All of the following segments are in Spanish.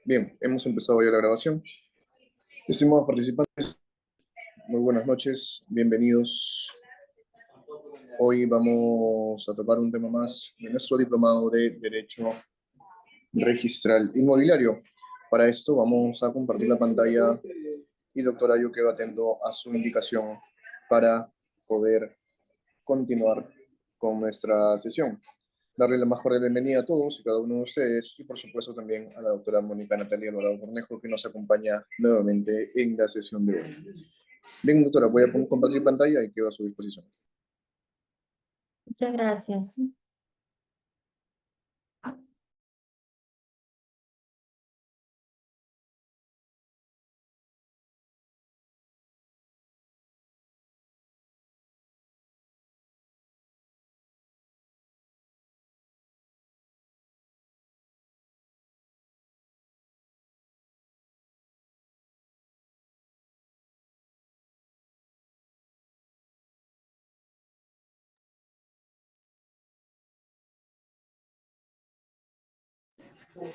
Bien, hemos empezado ya la grabación. Estimados participantes, muy buenas noches, bienvenidos. Hoy vamos a tocar un tema más de nuestro diplomado de Derecho Registral Inmobiliario. Para esto vamos a compartir la pantalla y doctora, yo quedo atento a su indicación para poder continuar con nuestra sesión. Darle la más cordial bienvenida a todos y cada uno de ustedes y por supuesto también a la doctora Mónica Natalia Alvarado Cornejo que nos acompaña nuevamente en la sesión de hoy. Bien, doctora, voy a compartir pantalla y quedo a su disposición. Muchas gracias.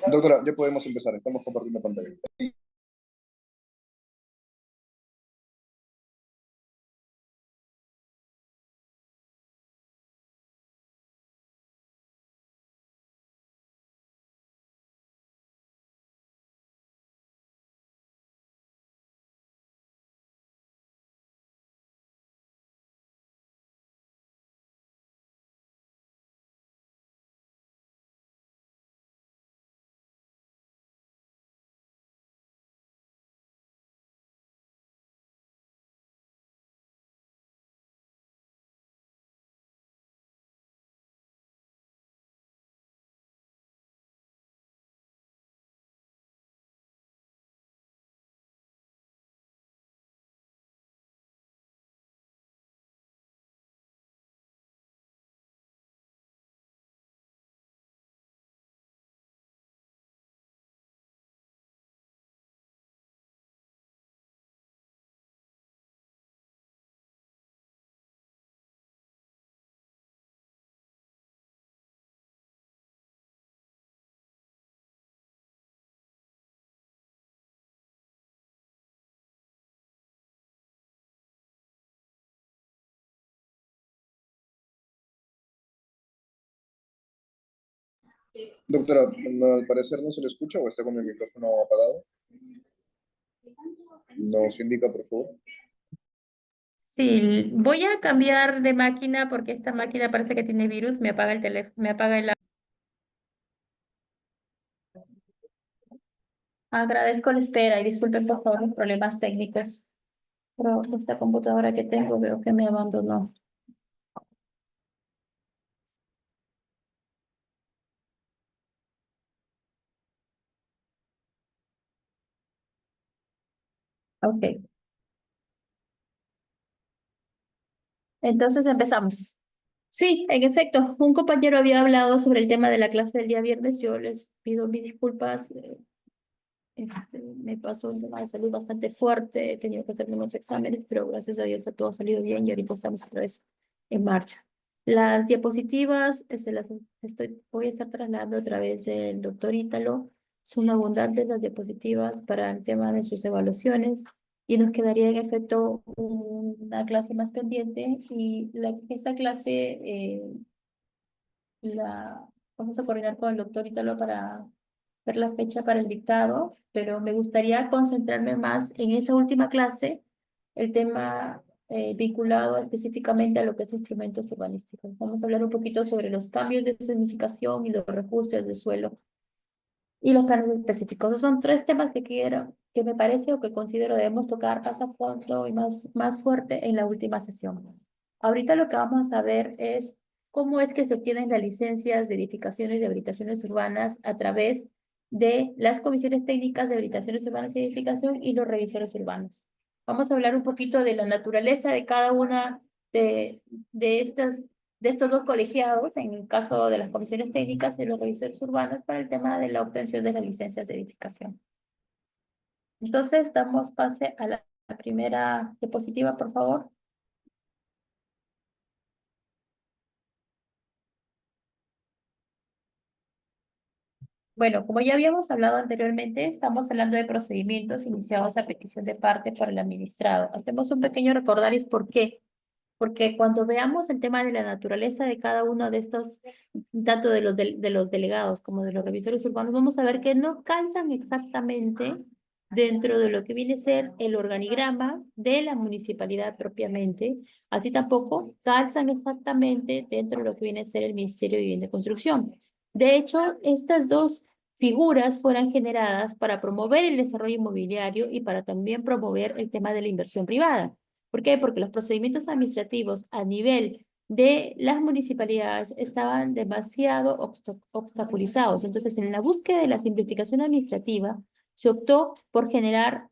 Doctora, ya podemos empezar, estamos compartiendo pantalla. Doctora, al parecer no se le escucha o está con el micrófono apagado. Nos indica, por favor. Sí, voy a cambiar de máquina porque esta máquina parece que tiene virus. Me apaga el teléfono, me apaga el... Agradezco la espera y disculpen por favor los problemas técnicos. Pero esta computadora que tengo veo que me abandonó. Ok, entonces empezamos. Sí, en efecto, un compañero había hablado sobre el tema de la clase del día viernes. Yo les pido mis disculpas. Me pasó un tema de salud bastante fuerte, he tenido que hacerme unos exámenes, pero gracias a Dios todo ha salido bien y ahorita estamos otra vez en marcha. Las diapositivas voy a estar trasladando a través del doctor Ítalo. Son abundantes las diapositivas para el tema de sus evaluaciones y nos quedaría en efecto una clase más pendiente y esa clase la vamos a coordinar con el doctor Ítalo para ver la fecha para el dictado, pero me gustaría concentrarme más en esa última clase, el tema vinculado específicamente a lo que es instrumentos urbanísticos. Vamos a hablar un poquito sobre los cambios de zonificación y los recursos de suelo y los planes específicos. Esos son tres temas que me parece o que considero debemos tocar más a fondo y más fuerte en la última sesión. Ahorita lo que vamos a ver es cómo es que se obtienen las licencias de edificaciones y habitaciones urbanas a través de las comisiones técnicas de habitaciones urbanas y edificación y los revisores urbanos. Vamos a hablar un poquito de la naturaleza de cada una de, de estas de estos dos colegiados, en el caso de las comisiones técnicas y los revisores urbanos, para el tema de la obtención de las licencias de edificación. Entonces, damos pase a la primera diapositiva, por favor. Bueno, como ya habíamos hablado anteriormente, estamos hablando de procedimientos iniciados a petición de parte por el administrado. Hacemos un pequeño recordaris por qué. Porque cuando veamos el tema de la naturaleza de cada uno de estos, tanto de de los delegados como de los revisores urbanos, vamos a ver que no calzan exactamente dentro de lo que viene a ser el organigrama de la municipalidad propiamente, así tampoco calzan exactamente dentro de lo que viene a ser el Ministerio de Vivienda y Construcción. De hecho, estas dos figuras fueron generadas para promover el desarrollo inmobiliario y para también promover el tema de la inversión privada. ¿Por qué? Porque los procedimientos administrativos a nivel de las municipalidades estaban demasiado obstaculizados. Entonces, en la búsqueda de la simplificación administrativa, se optó por generar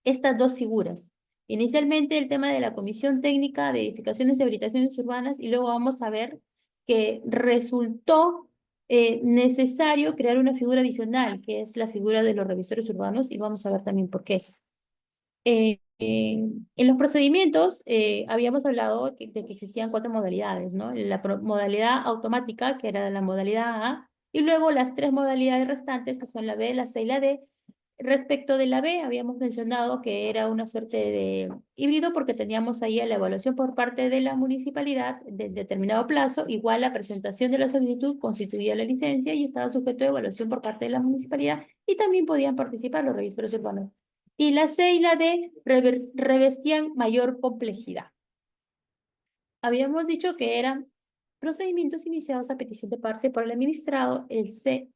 estas dos figuras. Inicialmente el tema de la Comisión Técnica de Edificaciones y Habilitaciones Urbanas, y luego vamos a ver que resultó necesario crear una figura adicional, que es la figura de los revisores urbanos, y vamos a ver también por qué. En los procedimientos habíamos hablado de que existían cuatro modalidades, ¿no? La modalidad automática, que era la modalidad A, y luego las tres modalidades restantes, que son la B, la C y la D. Respecto de la B, habíamos mencionado que era una suerte de híbrido porque teníamos ahí la evaluación por parte de la municipalidad de determinado plazo, igual la presentación de la solicitud constituía la licencia y estaba sujeto a evaluación por parte de la municipalidad y también podían participar los registros urbanos. Y la C y la D revestían mayor complejidad. Habíamos dicho que eran procedimientos iniciados a petición de parte por el administrado, el C,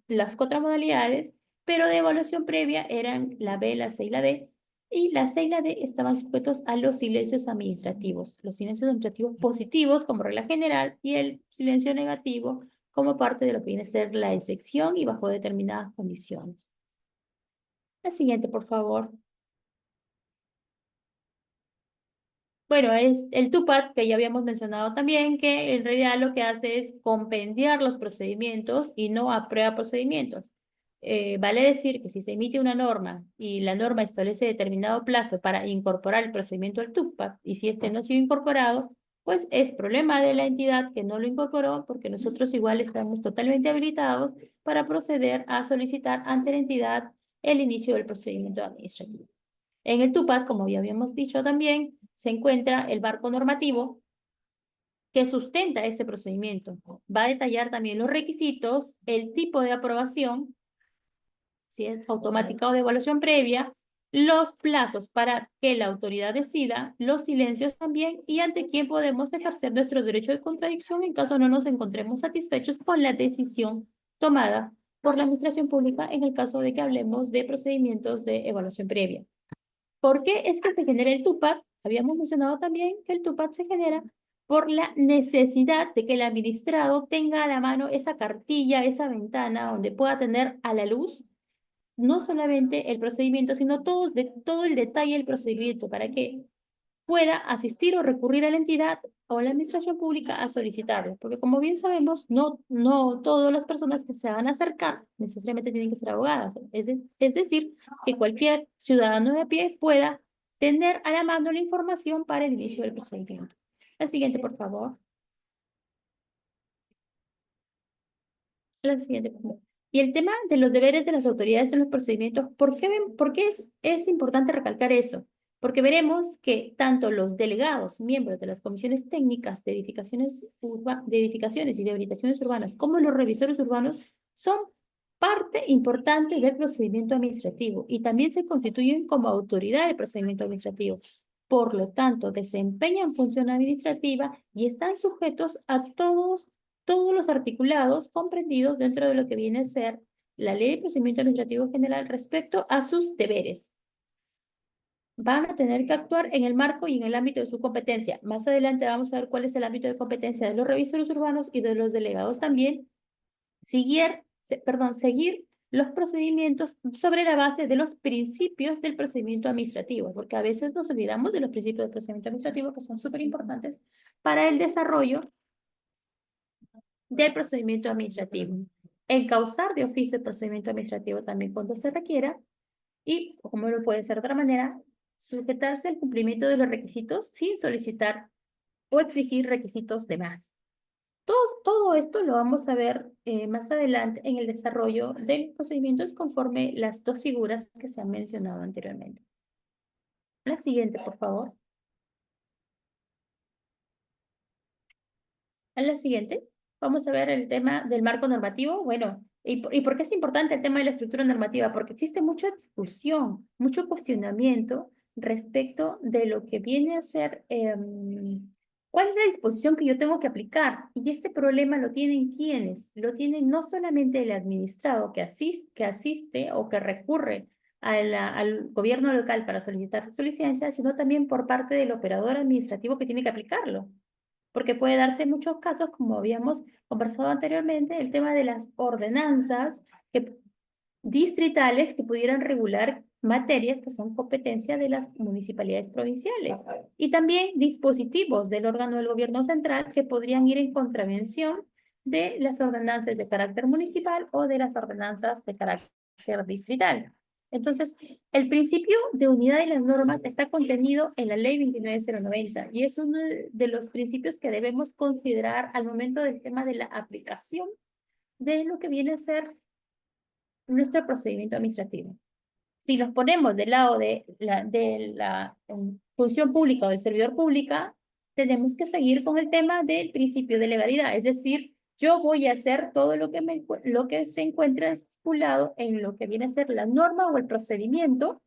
las cuatro modalidades, pero de evaluación previa eran la B, la C y la D, y la C y la D estaban sujetos a los silencios administrativos, los silencios administrativos positivos como regla general y el silencio negativo como parte de lo que viene a ser la excepción y bajo determinadas condiciones. La siguiente, por favor. Bueno, es el TUPAD, que ya habíamos mencionado también, que en realidad lo que hace es compendiar los procedimientos y no aprueba procedimientos. Vale decir que si se emite una norma y la norma establece determinado plazo para incorporar el procedimiento al TUPAD, y si este no ha sido incorporado, pues es problema de la entidad que no lo incorporó, porque nosotros igual estamos totalmente habilitados para proceder a solicitar ante la entidad el inicio del procedimiento administrativo. En el TUPAD, como ya habíamos dicho también, se encuentra el marco normativo que sustenta este procedimiento. Va a detallar también los requisitos, el tipo de aprobación, si es automática o de evaluación previa, los plazos para que la autoridad decida, los silencios también, y ante quién podemos ejercer nuestro derecho de contradicción en caso no nos encontremos satisfechos con la decisión tomada por la administración pública en el caso de que hablemos de procedimientos de evaluación previa. ¿Por qué es que se genera el TUPAD? Habíamos mencionado también que el TUPAD se genera por la necesidad de que el administrado tenga a la mano esa cartilla, esa ventana donde pueda tener a la luz no solamente el procedimiento, sino todo el detalle del procedimiento para que pueda asistir o recurrir a la entidad o a la administración pública a solicitarlo. Porque como bien sabemos, no todas las personas que se van a acercar necesariamente tienen que ser abogadas. Es decir, que cualquier ciudadano de a pie pueda tener a la mano la información para el inicio del procedimiento. La siguiente, por favor. La siguiente, por favor. Y el tema de los deberes de las autoridades en los procedimientos, por qué es importante recalcar eso? Porque veremos que tanto los delegados, miembros de las comisiones técnicas de de edificaciones y de habilitaciones urbanas, como los revisores urbanos, son parte importante del procedimiento administrativo y también se constituyen como autoridad del procedimiento administrativo. Por lo tanto, desempeñan función administrativa y están sujetos a todos los articulados comprendidos dentro de lo que viene a ser la Ley de Procedimiento Administrativo General respecto a sus deberes. Van a tener que actuar en el marco y en el ámbito de su competencia. Más adelante vamos a ver cuál es el ámbito de competencia de los revisores urbanos y de los delegados también. Seguir los procedimientos sobre la base de los principios del procedimiento administrativo, porque a veces nos olvidamos de los principios del procedimiento administrativo que son súper importantes para el desarrollo del procedimiento administrativo. Encauzar de oficio el procedimiento administrativo también cuando se requiera y, como lo puede ser de otra manera, sujetarse al cumplimiento de los requisitos sin solicitar o exigir requisitos de más. Todo esto lo vamos a ver más adelante en el desarrollo de los procedimientos conforme las dos figuras que se han mencionado anteriormente. La siguiente, por favor. En la siguiente, vamos a ver el tema del marco normativo. Bueno, ¿y por qué es importante el tema de la estructura normativa? Porque existe mucha discusión, mucho cuestionamiento respecto de lo que viene a ser, cuál es la disposición que yo tengo que aplicar. Y este problema lo tienen ¿quiénes? Lo tienen no solamente el administrado que asiste o que recurre al gobierno local para solicitar su licencia, sino también por parte del operador administrativo que tiene que aplicarlo, porque puede darse en muchos casos, como habíamos conversado anteriormente, el tema de las ordenanzas distritales que pudieran regular materias que son competencia de las municipalidades provinciales, y también dispositivos del órgano del gobierno central que podrían ir en contravención de las ordenanzas de carácter municipal o de las ordenanzas de carácter distrital. Entonces, el principio de unidad de las normas está contenido en la Ley 29090 y es uno de los principios que debemos considerar al momento del tema de la aplicación de lo que viene a ser nuestro procedimiento administrativo. Si nos ponemos del lado de la función pública o del servidor pública, tenemos que seguir con el tema del principio de legalidad, es decir, yo voy a hacer todo lo que se encuentra estipulado en lo que viene a ser la norma o el procedimiento.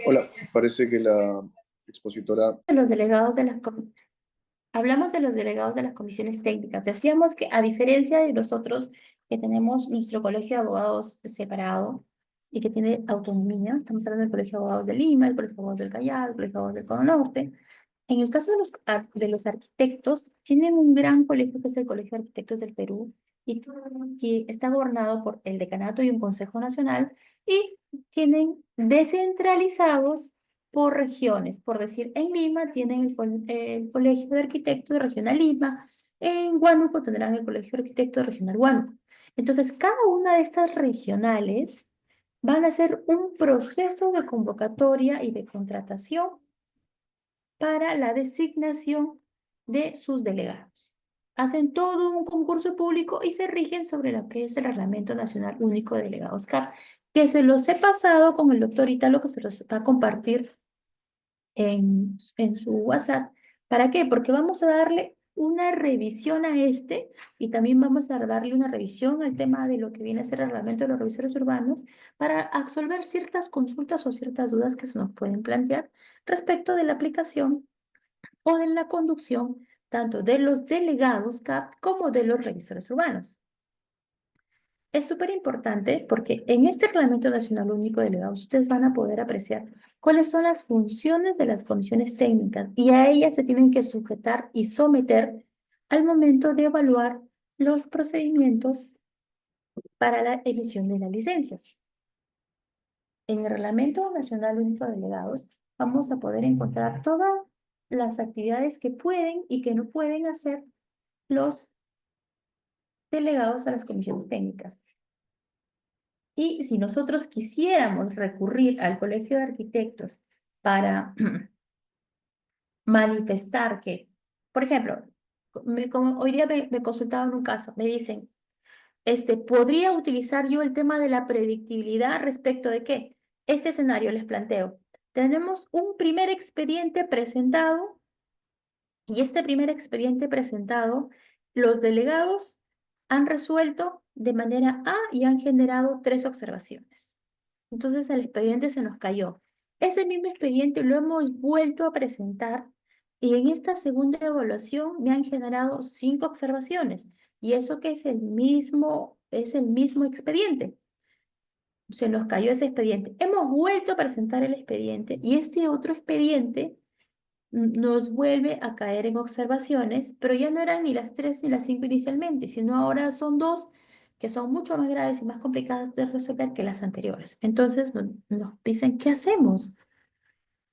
Hola, parece que la expositora... De los delegados de hablamos de los delegados de las comisiones técnicas. Decíamos que a diferencia de nosotros que tenemos nuestro colegio de abogados separado y que tiene autonomía, estamos hablando del colegio de abogados de Lima, el colegio de abogados del Callao, el colegio de abogados del Cono Norte. En el caso de los arquitectos, tienen un gran colegio que es el Colegio de Arquitectos del Perú y que está gobernado por el decanato y un consejo nacional, y tienen descentralizados por regiones. Por decir, en Lima tienen el Colegio de Arquitectos de Regional Lima, en Huánuco tendrán el Colegio de Arquitectos de Regional Huánuco. Entonces, cada una de estas regionales van a hacer un proceso de convocatoria y de contratación para la designación de sus delegados. Hacen todo un concurso público y se rigen sobre lo que es el Reglamento Nacional Único de Delegados CAP, que se los he pasado con el doctor Italo, que se los va a compartir en su WhatsApp. ¿Para qué? Porque vamos a darle una revisión a este y también vamos a darle una revisión al tema de lo que viene a ser el reglamento de los revisores urbanos para absolver ciertas consultas o ciertas dudas que se nos pueden plantear respecto de la aplicación o de la conducción tanto de los delegados CAP como de los revisores urbanos. Es súper importante porque en este Reglamento Nacional Único de Delegados ustedes van a poder apreciar cuáles son las funciones de las comisiones técnicas y a ellas se tienen que sujetar y someter al momento de evaluar los procedimientos para la emisión de las licencias. En el Reglamento Nacional Único de Delegados vamos a poder encontrar todas las actividades que pueden y que no pueden hacer los delegados a las comisiones técnicas. Y si nosotros quisiéramos recurrir al Colegio de Arquitectos para manifestar que, por ejemplo, como hoy día me consultaban un caso, me dicen, ¿podría utilizar yo el tema de la predictibilidad respecto de qué? Este escenario les planteo. Tenemos un primer expediente presentado y este primer expediente presentado, los delegados han resuelto de manera A y han generado 3 observaciones. Entonces el expediente se nos cayó. Ese mismo expediente lo hemos vuelto a presentar y en esta segunda evaluación me han generado 5 observaciones. Y eso que es el mismo expediente. Se nos cayó ese expediente. Hemos vuelto a presentar el expediente y este otro expediente nos vuelve a caer en observaciones, pero ya no eran ni las 3 ni las 5 inicialmente, sino ahora son 2 que son mucho más graves y más complicadas de resolver que las anteriores. Entonces nos dicen, ¿qué hacemos?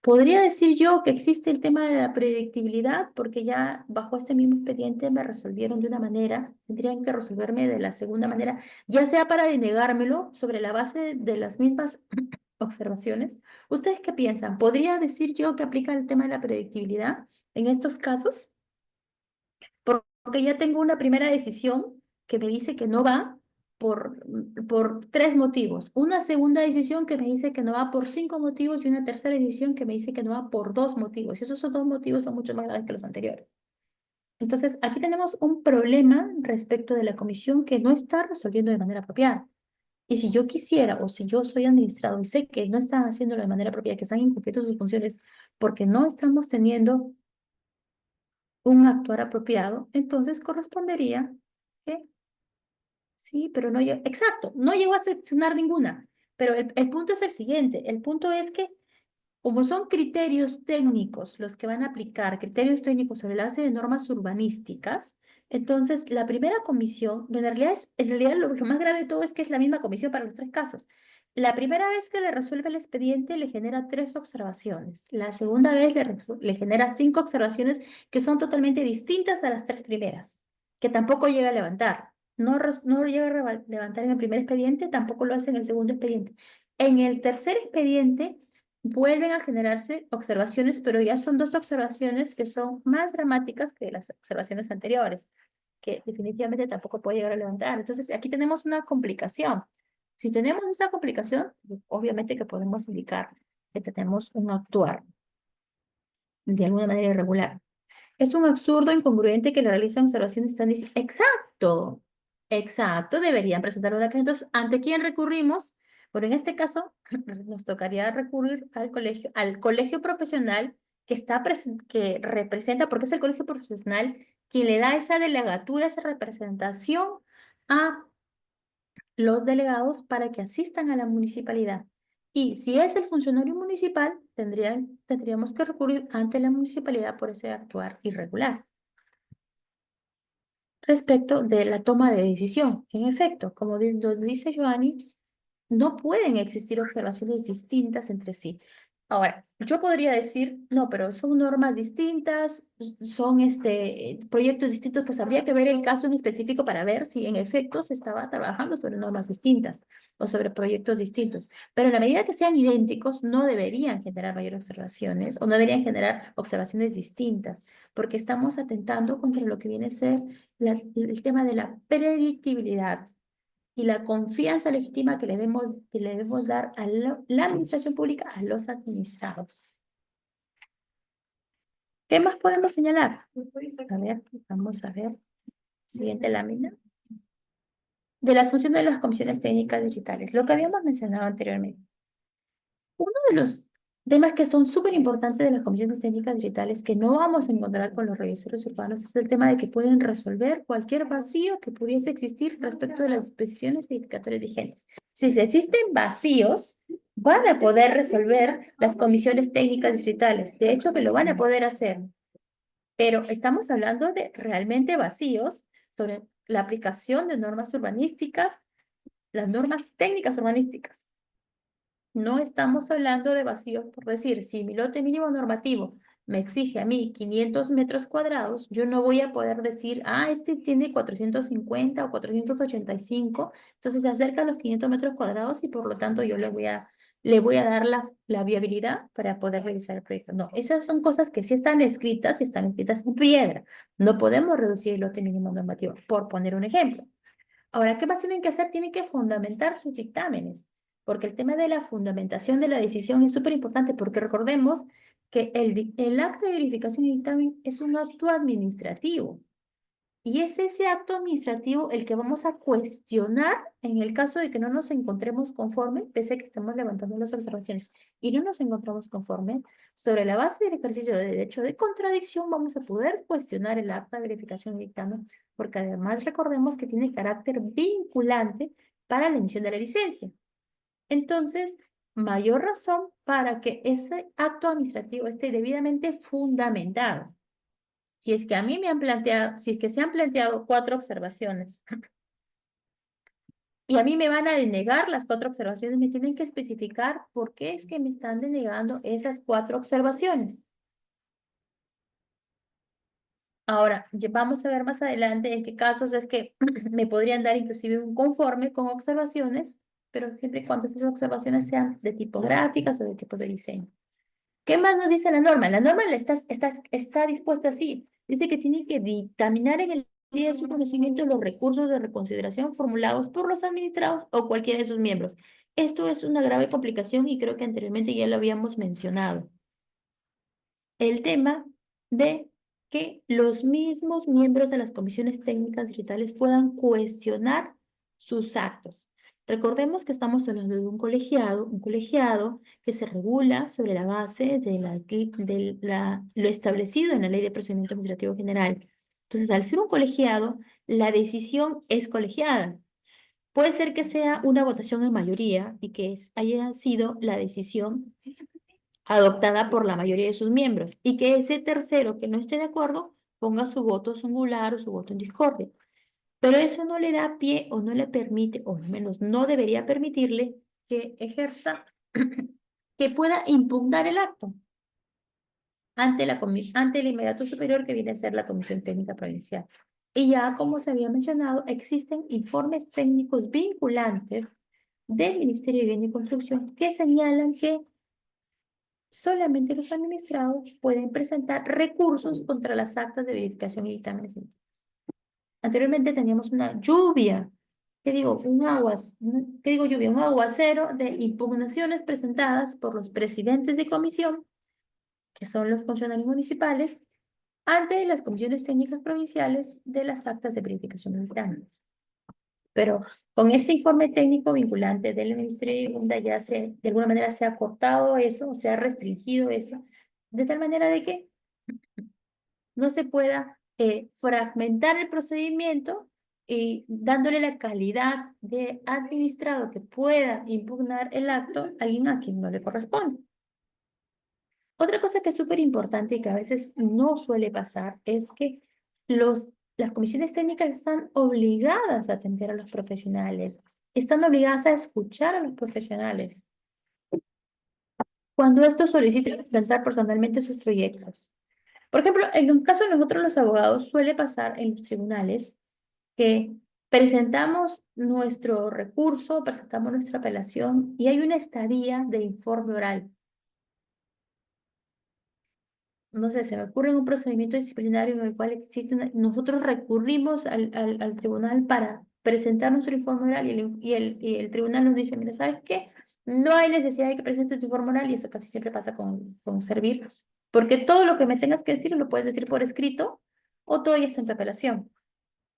Podría decir yo que existe el tema de la predictibilidad, porque ya bajo este mismo expediente me resolvieron de una manera, tendrían que resolverme de la segunda manera, ya sea para denegármelo sobre la base de las mismas observaciones. ¿Ustedes qué piensan? ¿Podría decir yo que aplica el tema de la predictibilidad en estos casos? Porque ya tengo una primera decisión que me dice que no va por 3 motivos. Una segunda decisión que me dice que no va por 5 motivos y una tercera decisión que me dice que no va por 2 motivos. Y esos 2 motivos son mucho más graves que los anteriores. Entonces, aquí tenemos un problema respecto de la comisión que no está resolviendo de manera apropiada. Y si yo quisiera, o si yo soy administrado y sé que no están haciéndolo de manera apropiada, que están incumpliendo sus funciones porque no estamos teniendo un actuar apropiado, entonces correspondería que sí, pero no llegó, exacto, no llegó a seccionar ninguna. Pero el punto es el siguiente, el punto es que como son criterios técnicos los que van a aplicar, criterios técnicos sobre la base de normas urbanísticas, entonces la primera comisión, en realidad lo más grave de todo es que es la misma comisión para los 3 casos. La primera vez que le resuelve el expediente le genera 3 observaciones. La segunda vez le genera 5 observaciones que son totalmente distintas a las 3 primeras, que tampoco llega a levantar. No llega a levantar en el primer expediente, tampoco lo hace en el segundo expediente. En el tercer expediente vuelven a generarse observaciones, pero ya son 2 observaciones que son más dramáticas que las observaciones anteriores, que definitivamente tampoco puede llegar a levantar. Entonces, aquí tenemos una complicación. Si tenemos esa complicación, obviamente que podemos indicar que tenemos un actuar de alguna manera irregular. Es un absurdo incongruente que le realizan observaciones tan exacto, exacto, deberían presentar una queja. Entonces, ¿ante quién recurrimos? Bueno, en este caso, nos tocaría recurrir al colegio profesional que representa, porque es el colegio profesional quien le da esa delegatura, esa representación a los delegados para que asistan a la municipalidad. Y si es el funcionario municipal, tendríamos que recurrir ante la municipalidad por ese actuar irregular. Respecto de la toma de decisión, en efecto, como nos dice Joanny, no pueden existir observaciones distintas entre sí. Ahora, yo podría decir, no, pero son normas distintas, son proyectos distintos, pues habría que ver el caso en específico para ver si en efecto se estaba trabajando sobre normas distintas o sobre proyectos distintos. Pero en la medida que sean idénticos, no deberían generar mayores observaciones o no deberían generar observaciones distintas, porque estamos atentando contra lo que viene a ser el tema de la predictibilidad y la confianza legítima que le debemos dar a la administración pública, a los administrados. ¿Qué más podemos señalar? A ver, vamos a ver. Siguiente lámina. De las funciones de las comisiones técnicas digitales, lo que habíamos mencionado anteriormente. Uno de los temas que son súper importantes de las comisiones técnicas digitales que no vamos a encontrar con los revisores urbanos es el tema de que pueden resolver cualquier vacío que pudiese existir respecto de las disposiciones edificatorias vigentes. Si existen vacíos, van a poder resolver las comisiones técnicas distritales. De hecho, que lo van a poder hacer. Pero estamos hablando de realmente vacíos sobre la aplicación de normas urbanísticas, las normas técnicas urbanísticas. No estamos hablando de vacíos por decir, si mi lote mínimo normativo me exige a mí 500 metros cuadrados, yo no voy a poder decir, este tiene 450 o 485, entonces se acerca a los 500 metros cuadrados y por lo tanto yo le voy a dar la viabilidad para poder revisar el proyecto. No, esas son cosas que sí están escritas y están escritas en piedra. No podemos reducir el lote mínimo normativo, por poner un ejemplo. Ahora, ¿qué más tienen que hacer? Tienen que fundamentar sus dictámenes, porque el tema de la fundamentación de la decisión es súper importante, porque recordemos que el acta de verificación y dictamen es un acto administrativo Y es ese acto administrativo el que vamos a cuestionar en el caso de que no nos encontremos conforme, pese a que estemos levantando las observaciones y no nos encontramos conforme, sobre la base del ejercicio de derecho de contradicción vamos a poder cuestionar el acta de verificación y dictamen, porque además recordemos que tiene carácter vinculante para la emisión de la licencia. Entonces, mayor razón para que ese acto administrativo esté debidamente fundamentado. Si es que a mí me han planteado, si es que se han planteado 4 observaciones y a mí me van a denegar las 4 observaciones, me tienen que especificar por qué es que me están denegando esas 4 observaciones. Ahora, vamos a ver más adelante en qué casos es que me podrían dar inclusive un conforme con observaciones, pero siempre y cuando esas observaciones sean de tipo gráficas o de tipo de diseño. ¿Qué más nos dice la norma? La norma está dispuesta así. Dice que tiene que dictaminar en el día de su conocimiento los recursos de reconsideración formulados por los administrados o cualquiera de sus miembros. Esto es una grave complicación y creo que anteriormente ya lo habíamos mencionado. El tema de que los mismos miembros de las comisiones técnicas digitales puedan cuestionar sus actos. Recordemos que estamos hablando de un colegiado que se regula sobre la base de lo establecido en la Ley de Procedimiento Administrativo General. Entonces, al ser un colegiado, la decisión es colegiada. Puede ser que sea una votación en mayoría y que haya sido la decisión adoptada por la mayoría de sus miembros y que ese tercero que no esté de acuerdo ponga su voto singular o su voto en discordia. Pero eso no le da pie o no le permite, o al menos no debería permitirle que ejerza, que pueda impugnar el acto ante el inmediato superior que viene a ser la Comisión Técnica Provincial. Y ya, como se había mencionado, existen informes técnicos vinculantes del Ministerio de Vivienda y Construcción que señalan que solamente los administrados pueden presentar recursos contra las actas de verificación y dictámenes emitidos. Anteriormente teníamos una lluvia, ¿qué digo? ¿Qué digo lluvia? Un aguacero de impugnaciones presentadas por los presidentes de comisión, que son los funcionarios municipales, ante las comisiones técnicas provinciales de las actas de verificación y dictamen. Pero con este informe técnico vinculante del Ministerio de Vivienda ya de alguna manera se ha cortado eso, se ha restringido eso, de tal manera de que no se pueda fragmentar el procedimiento y dándole la calidad de administrado que pueda impugnar el acto a alguien a quien no le corresponde. Otra cosa que es súper importante y que a veces no suele pasar es que las comisiones técnicas están obligadas a atender a los profesionales, están obligadas a escuchar a los profesionales cuando estos soliciten presentar personalmente sus proyectos. Por ejemplo, en un caso de nosotros los abogados suele pasar en los tribunales que presentamos nuestro recurso, presentamos nuestra apelación y hay una estadía de informe oral. No sé, se me ocurre un procedimiento disciplinario en el cual nosotros recurrimos al tribunal para presentar nuestro informe oral y el tribunal nos dice, mira, ¿sabes qué? No hay necesidad de que presentes tu informe oral y eso casi siempre pasa con Servir, porque todo lo que me tengas que decir lo puedes decir por escrito o todo ya está en tu apelación.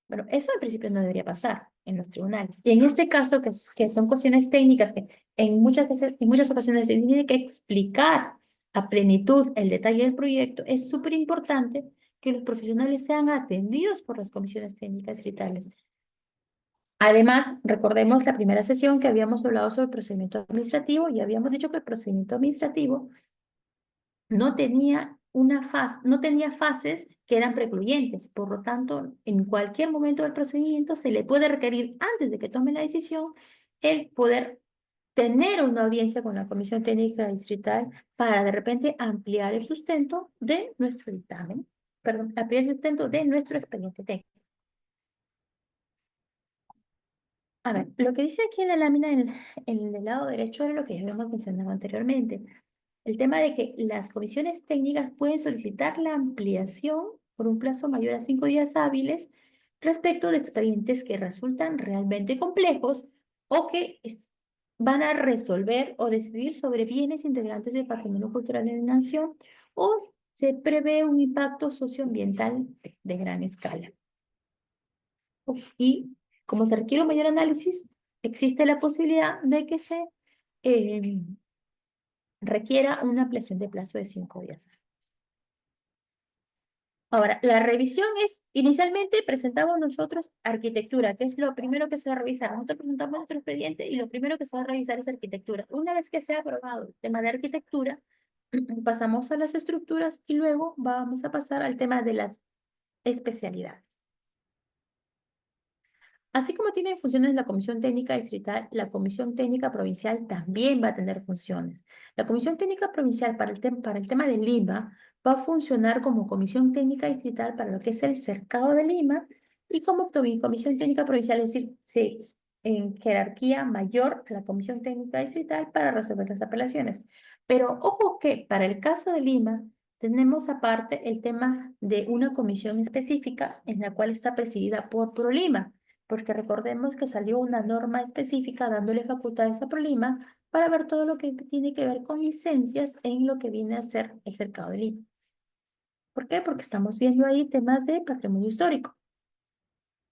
Bueno, eso en principio no debería pasar en los tribunales. Y en este caso, que son cuestiones técnicas que en muchas ocasiones se tiene que explicar a plenitud el detalle del proyecto, es súper importante que los profesionales sean atendidos por las comisiones técnicas distritales. Además, recordemos la primera sesión que habíamos hablado sobre el procedimiento administrativo y habíamos dicho que el procedimiento administrativo no tenía no tenía fases que eran precluyentes. Por lo tanto, en cualquier momento del procedimiento se le puede requerir, antes de que tome la decisión, el poder tener una audiencia con la Comisión Técnica Distrital para de repente ampliar el sustento de nuestro dictamen, perdón, ampliar el sustento de nuestro expediente técnico. A ver, lo que dice aquí en la lámina en el lado derecho era lo que ya habíamos mencionado anteriormente. El tema de que las comisiones técnicas pueden solicitar la ampliación por un plazo mayor a 5 días hábiles respecto de expedientes que resultan realmente complejos o que van a resolver o decidir sobre bienes integrantes del patrimonio cultural de la nación o se prevé un impacto socioambiental de gran escala. Y como se requiere un mayor análisis, existe la posibilidad de que se eh, requiera una ampliación de plazo de 5 días. Ahora, la revisión es, inicialmente presentamos nosotros arquitectura, que es lo primero que se va a revisar. Nosotros presentamos nuestro expediente y lo primero que se va a revisar es arquitectura. Una vez que se ha aprobado el tema de arquitectura, pasamos a las estructuras y luego vamos a pasar al tema de las especialidades. Así como tiene funciones la Comisión Técnica Distrital, la Comisión Técnica Provincial también va a tener funciones. La Comisión Técnica Provincial para el tema de Lima va a funcionar como Comisión Técnica Distrital para lo que es el cercado de Lima y como Comisión Técnica Provincial, es decir, en jerarquía mayor a la Comisión Técnica Distrital para resolver las apelaciones. Pero ojo que para el caso de Lima tenemos aparte el tema de una comisión específica en la cual está presidida por ProLima, porque recordemos que salió una norma específica dándole facultades a ProLima para ver todo lo que tiene que ver con licencias en lo que viene a ser el cercado de Lima. ¿Por qué? Porque estamos viendo ahí temas de patrimonio histórico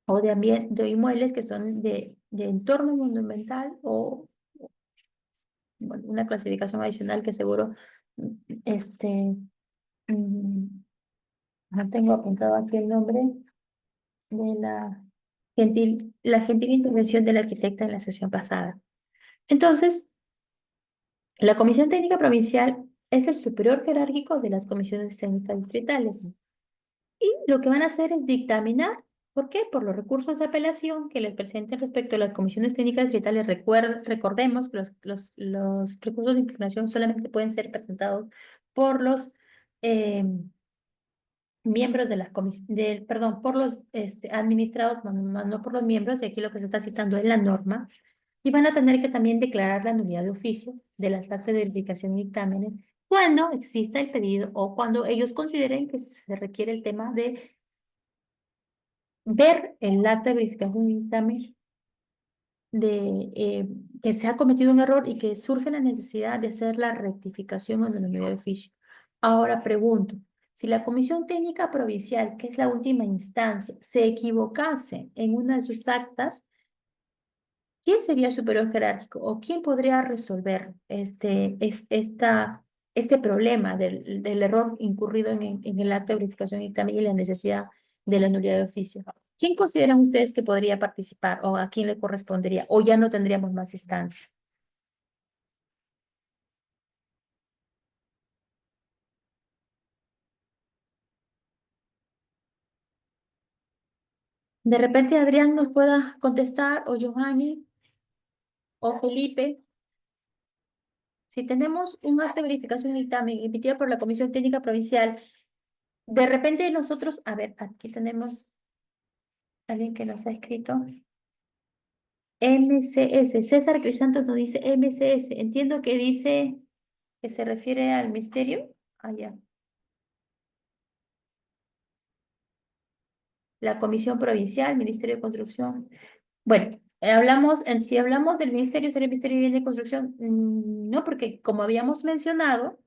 o de inmuebles que son de entorno monumental o bueno, una clasificación adicional que seguro este, mm, no tengo apuntado aquí el nombre de la gentil intervención del arquitecta en la sesión pasada. Entonces, la Comisión Técnica Provincial es el superior jerárquico de las comisiones técnicas distritales. Y lo que van a hacer es dictaminar. ¿Por qué? Por los recursos de apelación que les presenten respecto a las comisiones técnicas distritales. Recordemos que los recursos de impugnación solamente pueden ser presentados por los eh, miembros de las comisiones, perdón, por los administrados, no por los miembros, y aquí lo que se está citando es la norma, y van a tener que también declarar la nulidad de oficio de las actas de verificación y dictámenes cuando exista el pedido o cuando ellos consideren que se requiere el tema de ver el acta de verificación y dictamen de que se ha cometido un error y que surge la necesidad de hacer la rectificación en la nulidad de oficio. Ahora pregunto, si la Comisión Técnica Provincial, que es la última instancia, se equivocase en una de sus actas, ¿quién sería el superior jerárquico o quién podría resolver este problema del error incurrido en el acta de verificación y dictamen y la necesidad de la nulidad de oficio? ¿Quién consideran ustedes que podría participar o a quién le correspondería o ya no tendríamos más instancia? De repente Adrián nos pueda contestar o Giovanni o Felipe. Si tenemos un acta de verificación y dictamen emitido por la Comisión Técnica Provincial, de repente nosotros, a ver, aquí tenemos alguien que nos ha escrito. MCS. César Crisantos nos dice MCS. Entiendo que dice que se refiere al ministerio. Ah, ya. La Comisión Provincial, Ministerio de Construcción. Bueno, si hablamos del ministerio, ¿sería el Ministerio de Vivienda y Construcción? No, porque como habíamos mencionado,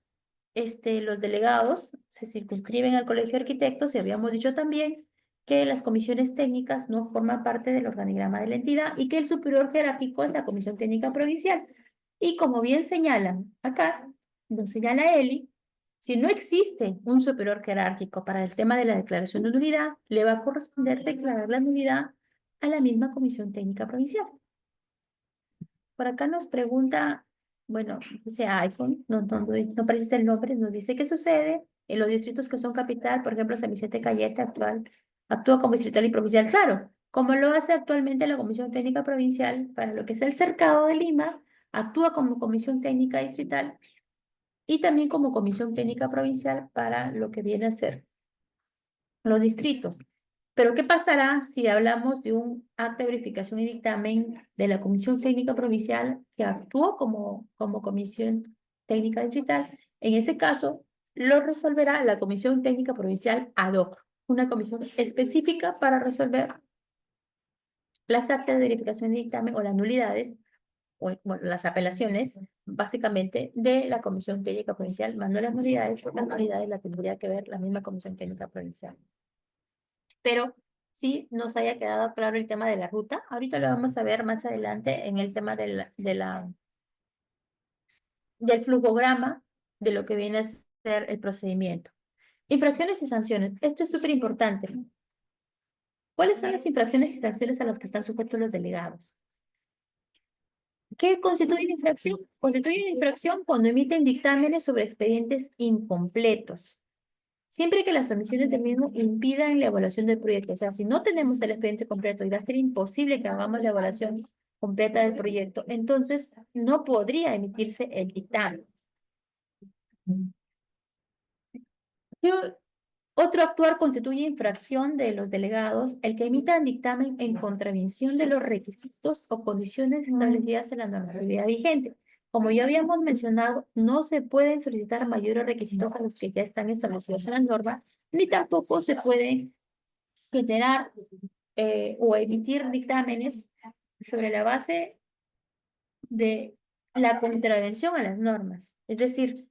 los delegados se circunscriben al Colegio de Arquitectos y habíamos dicho también que las comisiones técnicas no forman parte del organigrama de la entidad y que el superior jerárquico es la Comisión Técnica Provincial. Y como bien señalan acá, nos señala Eli, si no existe un superior jerárquico para el tema de la declaración de nulidad, le va a corresponder declarar la nulidad a la misma Comisión Técnica Provincial. Por acá nos pregunta, bueno, dice iPhone, no precisa el nombre, nos dice qué sucede en los distritos que son capital, por ejemplo, San Vicente Cayete actúa como distrital y provincial, claro, como lo hace actualmente la Comisión Técnica Provincial para lo que es el cercado de Lima, actúa como Comisión Técnica Distrital y también como Comisión Técnica Provincial para lo que viene a ser los distritos. Pero, ¿qué pasará si hablamos de un acta de verificación y dictamen de la Comisión Técnica Provincial que actúa como Comisión Técnica Distrital? En ese caso, lo resolverá la Comisión Técnica Provincial ad hoc, una comisión específica para resolver las actas de verificación y dictamen o las nulidades, o bueno, las apelaciones, básicamente, de la Comisión Técnica Provincial, más no las nulidades, porque las nulidades las tendría que ver la misma Comisión Técnica Provincial. Pero sí nos haya quedado claro el tema de la ruta. Ahorita lo vamos a ver más adelante en el tema del flujograma de lo que viene a ser el procedimiento. Infracciones y sanciones. Esto es súper importante. ¿Cuáles son las infracciones y sanciones a las que están sujetos los delegados? ¿Qué constituye una infracción? Constituye una infracción cuando emiten dictámenes sobre expedientes incompletos, siempre que las omisiones del mismo impidan la evaluación del proyecto. O sea, si no tenemos el expediente completo y va a ser imposible que hagamos la evaluación completa del proyecto, entonces no podría emitirse el dictamen. ¿Qué otro actuar constituye infracción de los delegados? El que emitan dictamen en contravención de los requisitos o condiciones establecidas en la normatividad vigente. Como ya habíamos mencionado, no se pueden solicitar mayores requisitos a los que ya están establecidos en la norma, ni tampoco se pueden generar o emitir dictámenes sobre la base de la contravención a las normas. Es decir,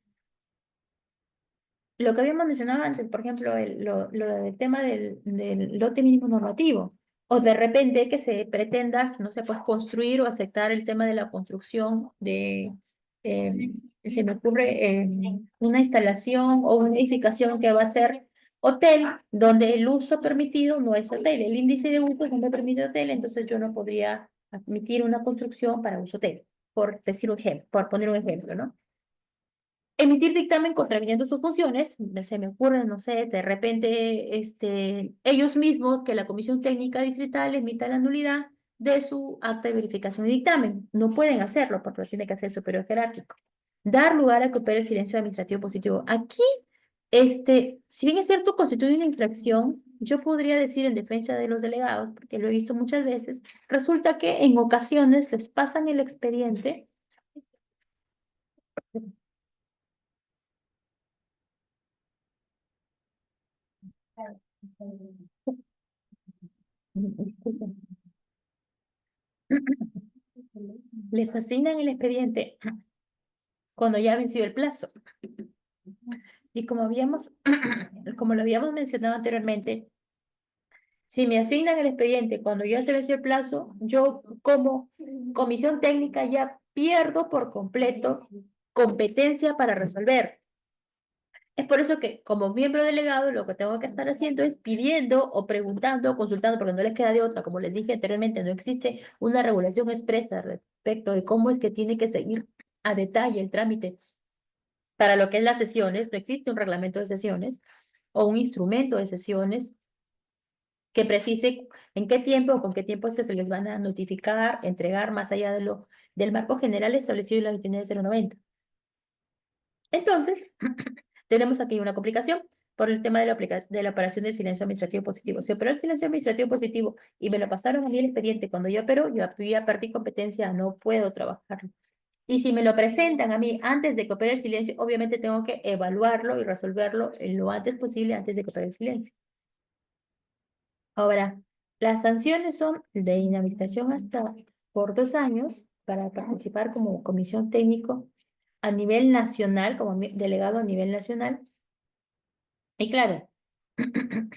lo que habíamos mencionado antes, por ejemplo, lo del tema del lote mínimo normativo, o de repente que se pretenda, no sé, pues construir o aceptar el tema de la construcción eh, se me ocurre una instalación o una edificación que va a ser hotel, donde el uso permitido no es hotel, el índice de uso no me permite hotel, entonces yo no podría admitir una construcción para uso hotel, por decir un ejemplo, por poner un ejemplo, ¿no? Emitir dictamen contraviniendo sus funciones, no se me ocurre, no sé, de repente, ellos mismos, que la Comisión Técnica Distrital emita la nulidad de su acta de verificación y dictamen. No pueden hacerlo porque lo tiene que hacer el superior jerárquico. Dar lugar a que opere el silencio administrativo positivo. Aquí, si bien es cierto, constituye una infracción, yo podría decir en defensa de los delegados, porque lo he visto muchas veces, resulta que en ocasiones les pasan el expediente. Disculpen. Les asignan el expediente cuando ya ha vencido el plazo. Y como lo habíamos mencionado anteriormente, si me asignan el expediente cuando ya se venció el plazo, yo como comisión técnica ya pierdo por completo competencia para resolver. Es por eso que como miembro delegado lo que tengo que estar haciendo es pidiendo o preguntando o consultando, porque no les queda de otra. Como les dije anteriormente, no existe una regulación expresa respecto de cómo es que tiene que seguir a detalle el trámite para lo que es las sesiones. No existe un reglamento de sesiones o un instrumento de sesiones que precise en qué tiempo o con qué tiempo es que se les van a notificar, entregar más allá del marco general establecido en la 29090. Entonces, tenemos aquí una complicación por el tema de la operación del silencio administrativo positivo. Si operó el silencio administrativo positivo y me lo pasaron a mí el expediente cuando yo opero, yo ya perdí competencia, no puedo trabajar. Y si me lo presentan a mí antes de que opere el silencio, obviamente tengo que evaluarlo y resolverlo lo antes posible antes de que opere el silencio. Ahora, las sanciones son de inhabilitación hasta por 2 años para participar como comisión técnico a nivel nacional, como delegado a nivel nacional. Y claro,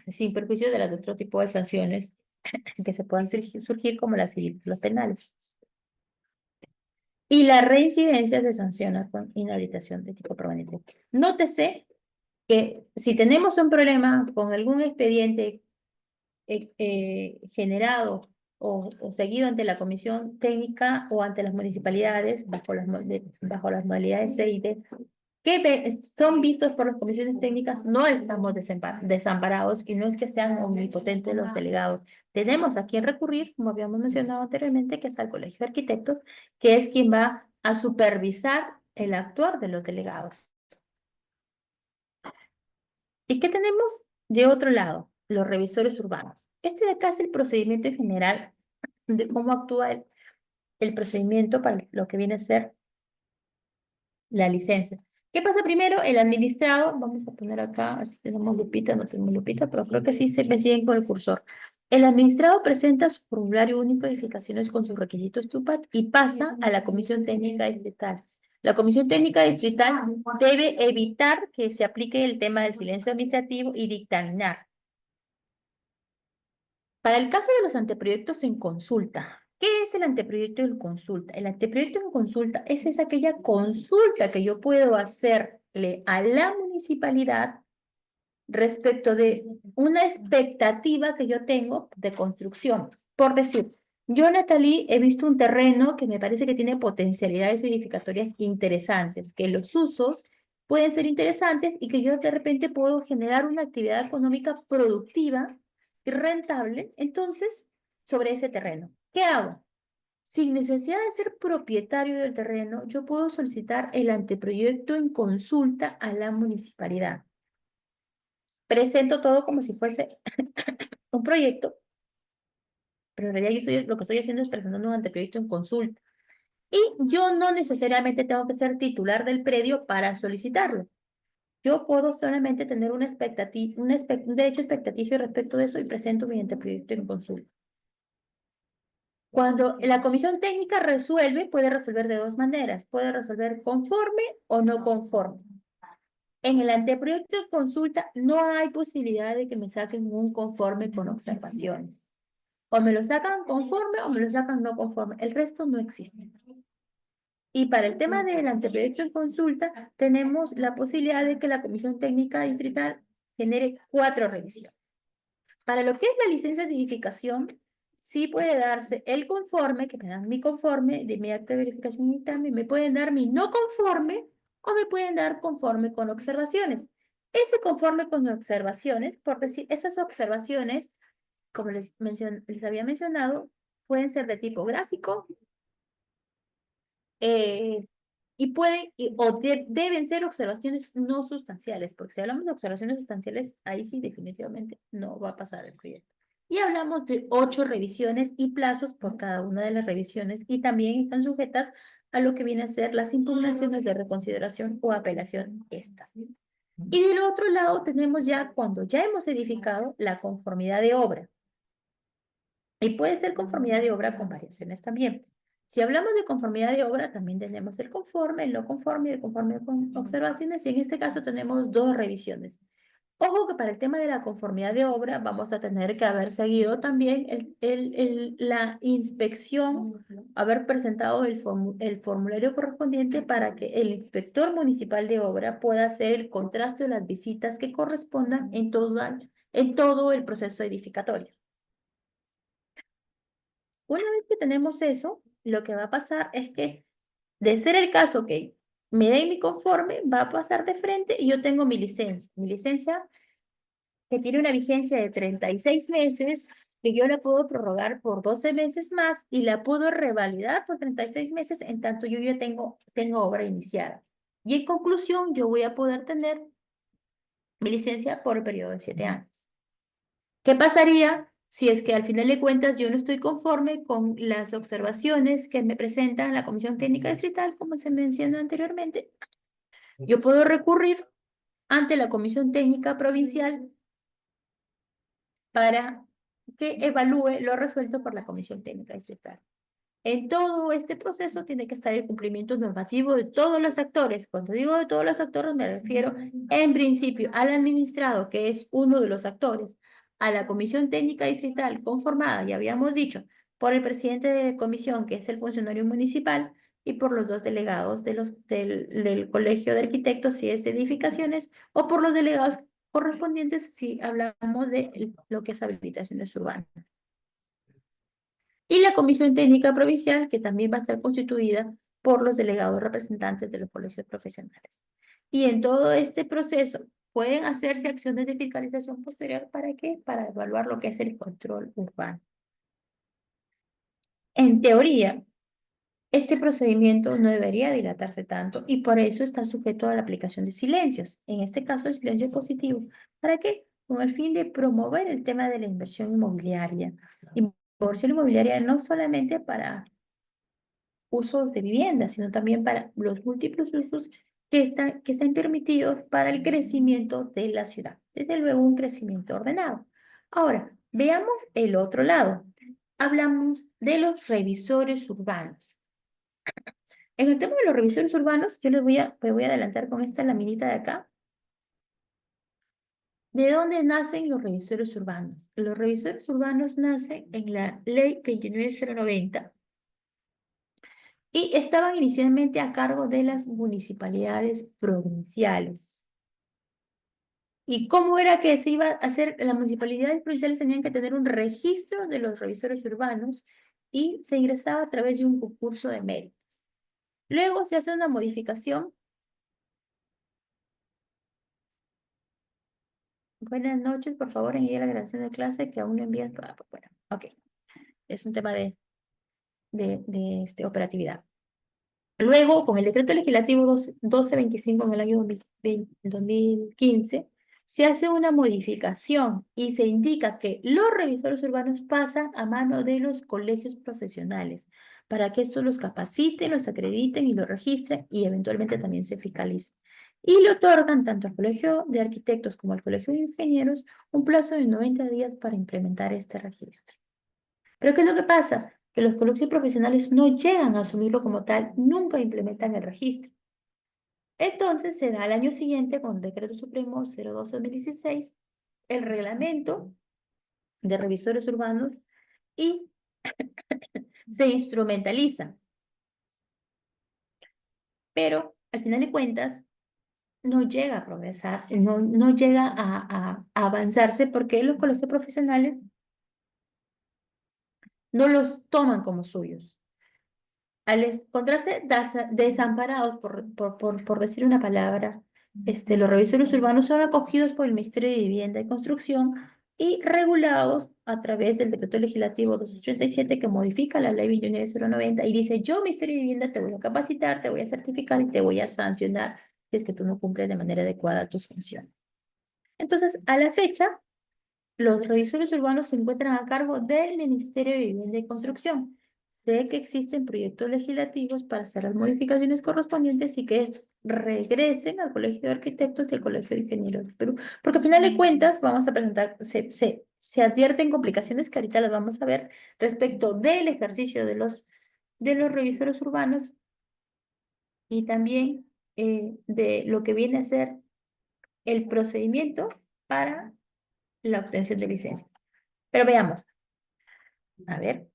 sin perjuicio de las otro tipo de sanciones que se puedan surgir como las civiles, las penales. Y la reincidencia se sanciona con inhabilitación de tipo permanente. Nótese que si tenemos un problema con algún expediente generado o seguido ante la comisión técnica o ante las municipalidades bajo las modalidades C y D, que son vistos por las comisiones técnicas, no estamos desamparados y no es que sean omnipotentes los delegados. Tenemos a quien recurrir, como habíamos mencionado anteriormente, que es al Colegio de Arquitectos, que es quien va a supervisar el actuar de los delegados. ¿Y qué tenemos de otro lado? Los revisores urbanos. Este de acá es el procedimiento en general de cómo actúa el procedimiento para lo que viene a ser la licencia. ¿Qué pasa primero? El administrado, vamos a poner acá, a ver si tenemos lupita, no tenemos lupita, pero creo que sí se me siguen con el cursor. El administrado presenta su formulario único de edificaciones con sus requisitos TUPAT y pasa a la Comisión Técnica Distrital. La Comisión Técnica Distrital debe evitar que se aplique el tema del silencio administrativo y dictaminar. Para el caso de los anteproyectos en consulta, ¿qué es el anteproyecto en consulta? El anteproyecto en consulta es aquella consulta que yo puedo hacerle a la municipalidad respecto de una expectativa que yo tengo de construcción. Por decir, yo, Natalie, he visto un terreno que me parece que tiene potencialidades edificatorias interesantes, que los usos pueden ser interesantes y que yo de repente puedo generar una actividad económica productiva y rentable, entonces, sobre ese terreno. ¿Qué hago? Sin necesidad de ser propietario del terreno, yo puedo solicitar el anteproyecto en consulta a la municipalidad. Presento todo como si fuese un proyecto, pero en realidad lo que estoy haciendo es presentando un anteproyecto en consulta. Y yo no necesariamente tengo que ser titular del predio para solicitarlo. Yo puedo solamente tener una expectativa, un derecho expectaticio respecto de eso y presento mi anteproyecto en consulta. Cuando la comisión técnica resuelve, puede resolver de dos maneras. Puede resolver conforme o no conforme. En el anteproyecto de consulta no hay posibilidad de que me saquen un conforme con observaciones. O me lo sacan conforme o me lo sacan no conforme. El resto no existe. Y para el tema del anteproyecto en consulta, tenemos la posibilidad de que la Comisión Técnica Distrital genere 4 revisiones. Para lo que es la licencia de edificación, sí puede darse el conforme, que me dan mi conforme de mi acta de verificación y también me pueden dar mi no conforme o me pueden dar conforme con observaciones. Ese conforme con observaciones, por decir, esas observaciones, como les había mencionado, pueden ser de tipo gráfico y deben ser observaciones no sustanciales, porque si hablamos de observaciones sustanciales, ahí sí definitivamente no va a pasar el proyecto. Y hablamos de 8 revisiones y plazos por cada una de las revisiones y también están sujetas a lo que viene a ser las impugnaciones de reconsideración o apelación estas. Y del otro lado tenemos ya, cuando ya hemos edificado, la conformidad de obra. Y puede ser conformidad de obra con variaciones también. Si hablamos de conformidad de obra, también tenemos el conforme, el no conforme y el conforme con observaciones. Y en este caso tenemos 2 revisiones. Ojo que para el tema de la conformidad de obra vamos a tener que haber seguido también la inspección, haber presentado el formulario correspondiente para que el inspector municipal de obra pueda hacer el contraste de las visitas que correspondan en todo el proceso edificatorio. Una vez que tenemos eso, lo que va a pasar es que, de ser el caso que me den mi conforme, va a pasar de frente y yo tengo mi licencia. Mi licencia que tiene una vigencia de 36 meses, que yo la puedo prorrogar por 12 meses más y la puedo revalidar por 36 meses en tanto yo ya tengo obra iniciada. Y en conclusión, yo voy a poder tener mi licencia por el periodo de 7 años. ¿Qué pasaría si es que al final de cuentas yo no estoy conforme con las observaciones que me presentan la Comisión Técnica Distrital, como se mencionó anteriormente? Yo puedo recurrir ante la Comisión Técnica Provincial para que evalúe lo resuelto por la Comisión Técnica Distrital. En todo este proceso tiene que estar el cumplimiento normativo de todos los actores. Cuando digo de todos los actores me refiero en principio al administrado, que es uno de los actores, a la Comisión Técnica Distrital conformada, ya habíamos dicho, por el presidente de comisión, que es el funcionario municipal, y por los 2 delegados del Colegio de Arquitectos, si es de edificaciones, o por los delegados correspondientes si hablamos de lo que es habilitaciones urbanas. Y la Comisión Técnica Provincial, que también va a estar constituida por los delegados representantes de los colegios profesionales. Y en todo este proceso pueden hacerse acciones de fiscalización posterior. ¿Para qué? Para evaluar lo que es el control urbano. En teoría, este procedimiento no debería dilatarse tanto y por eso está sujeto a la aplicación de silencios. En este caso, el silencio positivo. ¿Para qué? Con el fin de promover el tema de la inversión inmobiliaria. Inversión inmobiliaria no solamente para usos de vivienda, sino también para los múltiples usos que están permitidos para el crecimiento de la ciudad. Desde luego, un crecimiento ordenado. Ahora, veamos el otro lado. Hablamos de los revisores urbanos. En el tema de los revisores urbanos, yo me voy a adelantar con esta laminita de acá. ¿De dónde nacen los revisores urbanos? Los revisores urbanos nacen en la Ley 29090 y estaban inicialmente a cargo de las municipalidades provinciales. ¿Y cómo era que se iba a hacer? Las municipalidades provinciales tenían que tener un registro de los revisores urbanos y se ingresaba a través de un concurso de méritos. Luego se hace una modificación. Buenas noches, por favor, envíe la grabación de clase que aún no envías. Bueno, ok. Es un tema de operatividad. Luego, con el decreto legislativo 1225 en el año 2015, se hace una modificación y se indica que los revisores urbanos pasan a mano de los colegios profesionales para que estos los capaciten, los acrediten y los registren y eventualmente también se fiscalicen. Y le otorgan tanto al Colegio de Arquitectos como al Colegio de Ingenieros un plazo de 90 días para implementar este registro. Pero ¿qué es lo que pasa? Que los colegios profesionales no llegan a asumirlo como tal, nunca implementan el registro. Entonces se da al año siguiente con el Decreto Supremo 02/2016 el reglamento de revisores urbanos y se instrumentaliza. Pero al final de cuentas no llega a progresar, no llega a avanzarse porque los colegios profesionales no los toman como suyos. Al encontrarse desamparados, por decir una palabra, los revisores urbanos son acogidos por el Ministerio de Vivienda y Construcción y regulados a través del Decreto Legislativo 287 que modifica la Ley 29090 y dice, yo, Ministerio de Vivienda, te voy a capacitar, te voy a certificar y te voy a sancionar si es que tú no cumples de manera adecuada tus funciones. Entonces, a la fecha, los revisores urbanos se encuentran a cargo del Ministerio de Vivienda y Construcción. Sé que existen proyectos legislativos para hacer las modificaciones correspondientes y que estos regresen al Colegio de Arquitectos y al Colegio de Ingenieros del Perú. Porque al final de cuentas vamos a presentar, se advierten complicaciones que ahorita las vamos a ver respecto del ejercicio de los revisores urbanos y también de lo que viene a ser el procedimiento para la obtención de licencia. Pero veamos, a ver,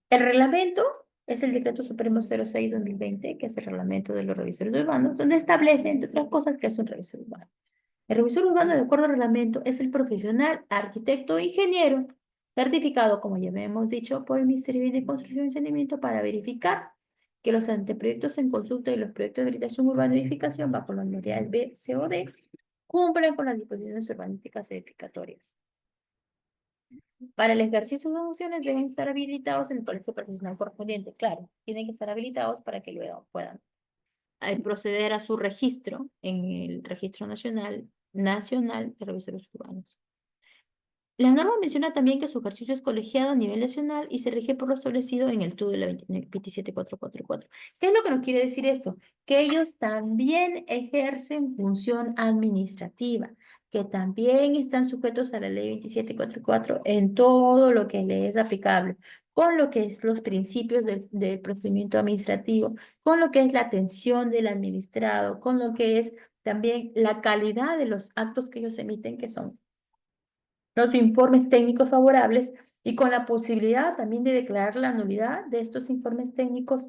el reglamento es el Decreto Supremo 06/2020, que es el reglamento de los revisores urbanos, donde establece, entre otras cosas, que es un revisor urbano. El revisor urbano, de acuerdo al reglamento, es el profesional, arquitecto o ingeniero certificado, como ya hemos dicho, por el Ministerio de Construcción y Saneamiento para verificar que los anteproyectos en consulta y los proyectos de habilitación urbana y edificación bajo la modalidad B, C o D cumplen con las disposiciones urbanísticas edificatorias. Para el ejercicio de funciones deben estar habilitados en el colegio profesional correspondiente. Claro, tienen que estar habilitados para que luego puedan proceder a su registro en el Registro Nacional de Revisores Urbanos. La norma menciona también que su ejercicio es colegiado a nivel nacional y se rige por lo establecido en el TUD de la 27444. ¿Qué es lo que nos quiere decir esto? Que ellos también ejercen función administrativa, que también están sujetos a la ley 2744 en todo lo que les es aplicable, con lo que es los principios del procedimiento administrativo, con lo que es la atención del administrado, con lo que es también la calidad de los actos que ellos emiten, que son los informes técnicos favorables y con la posibilidad también de declarar la nulidad de estos informes técnicos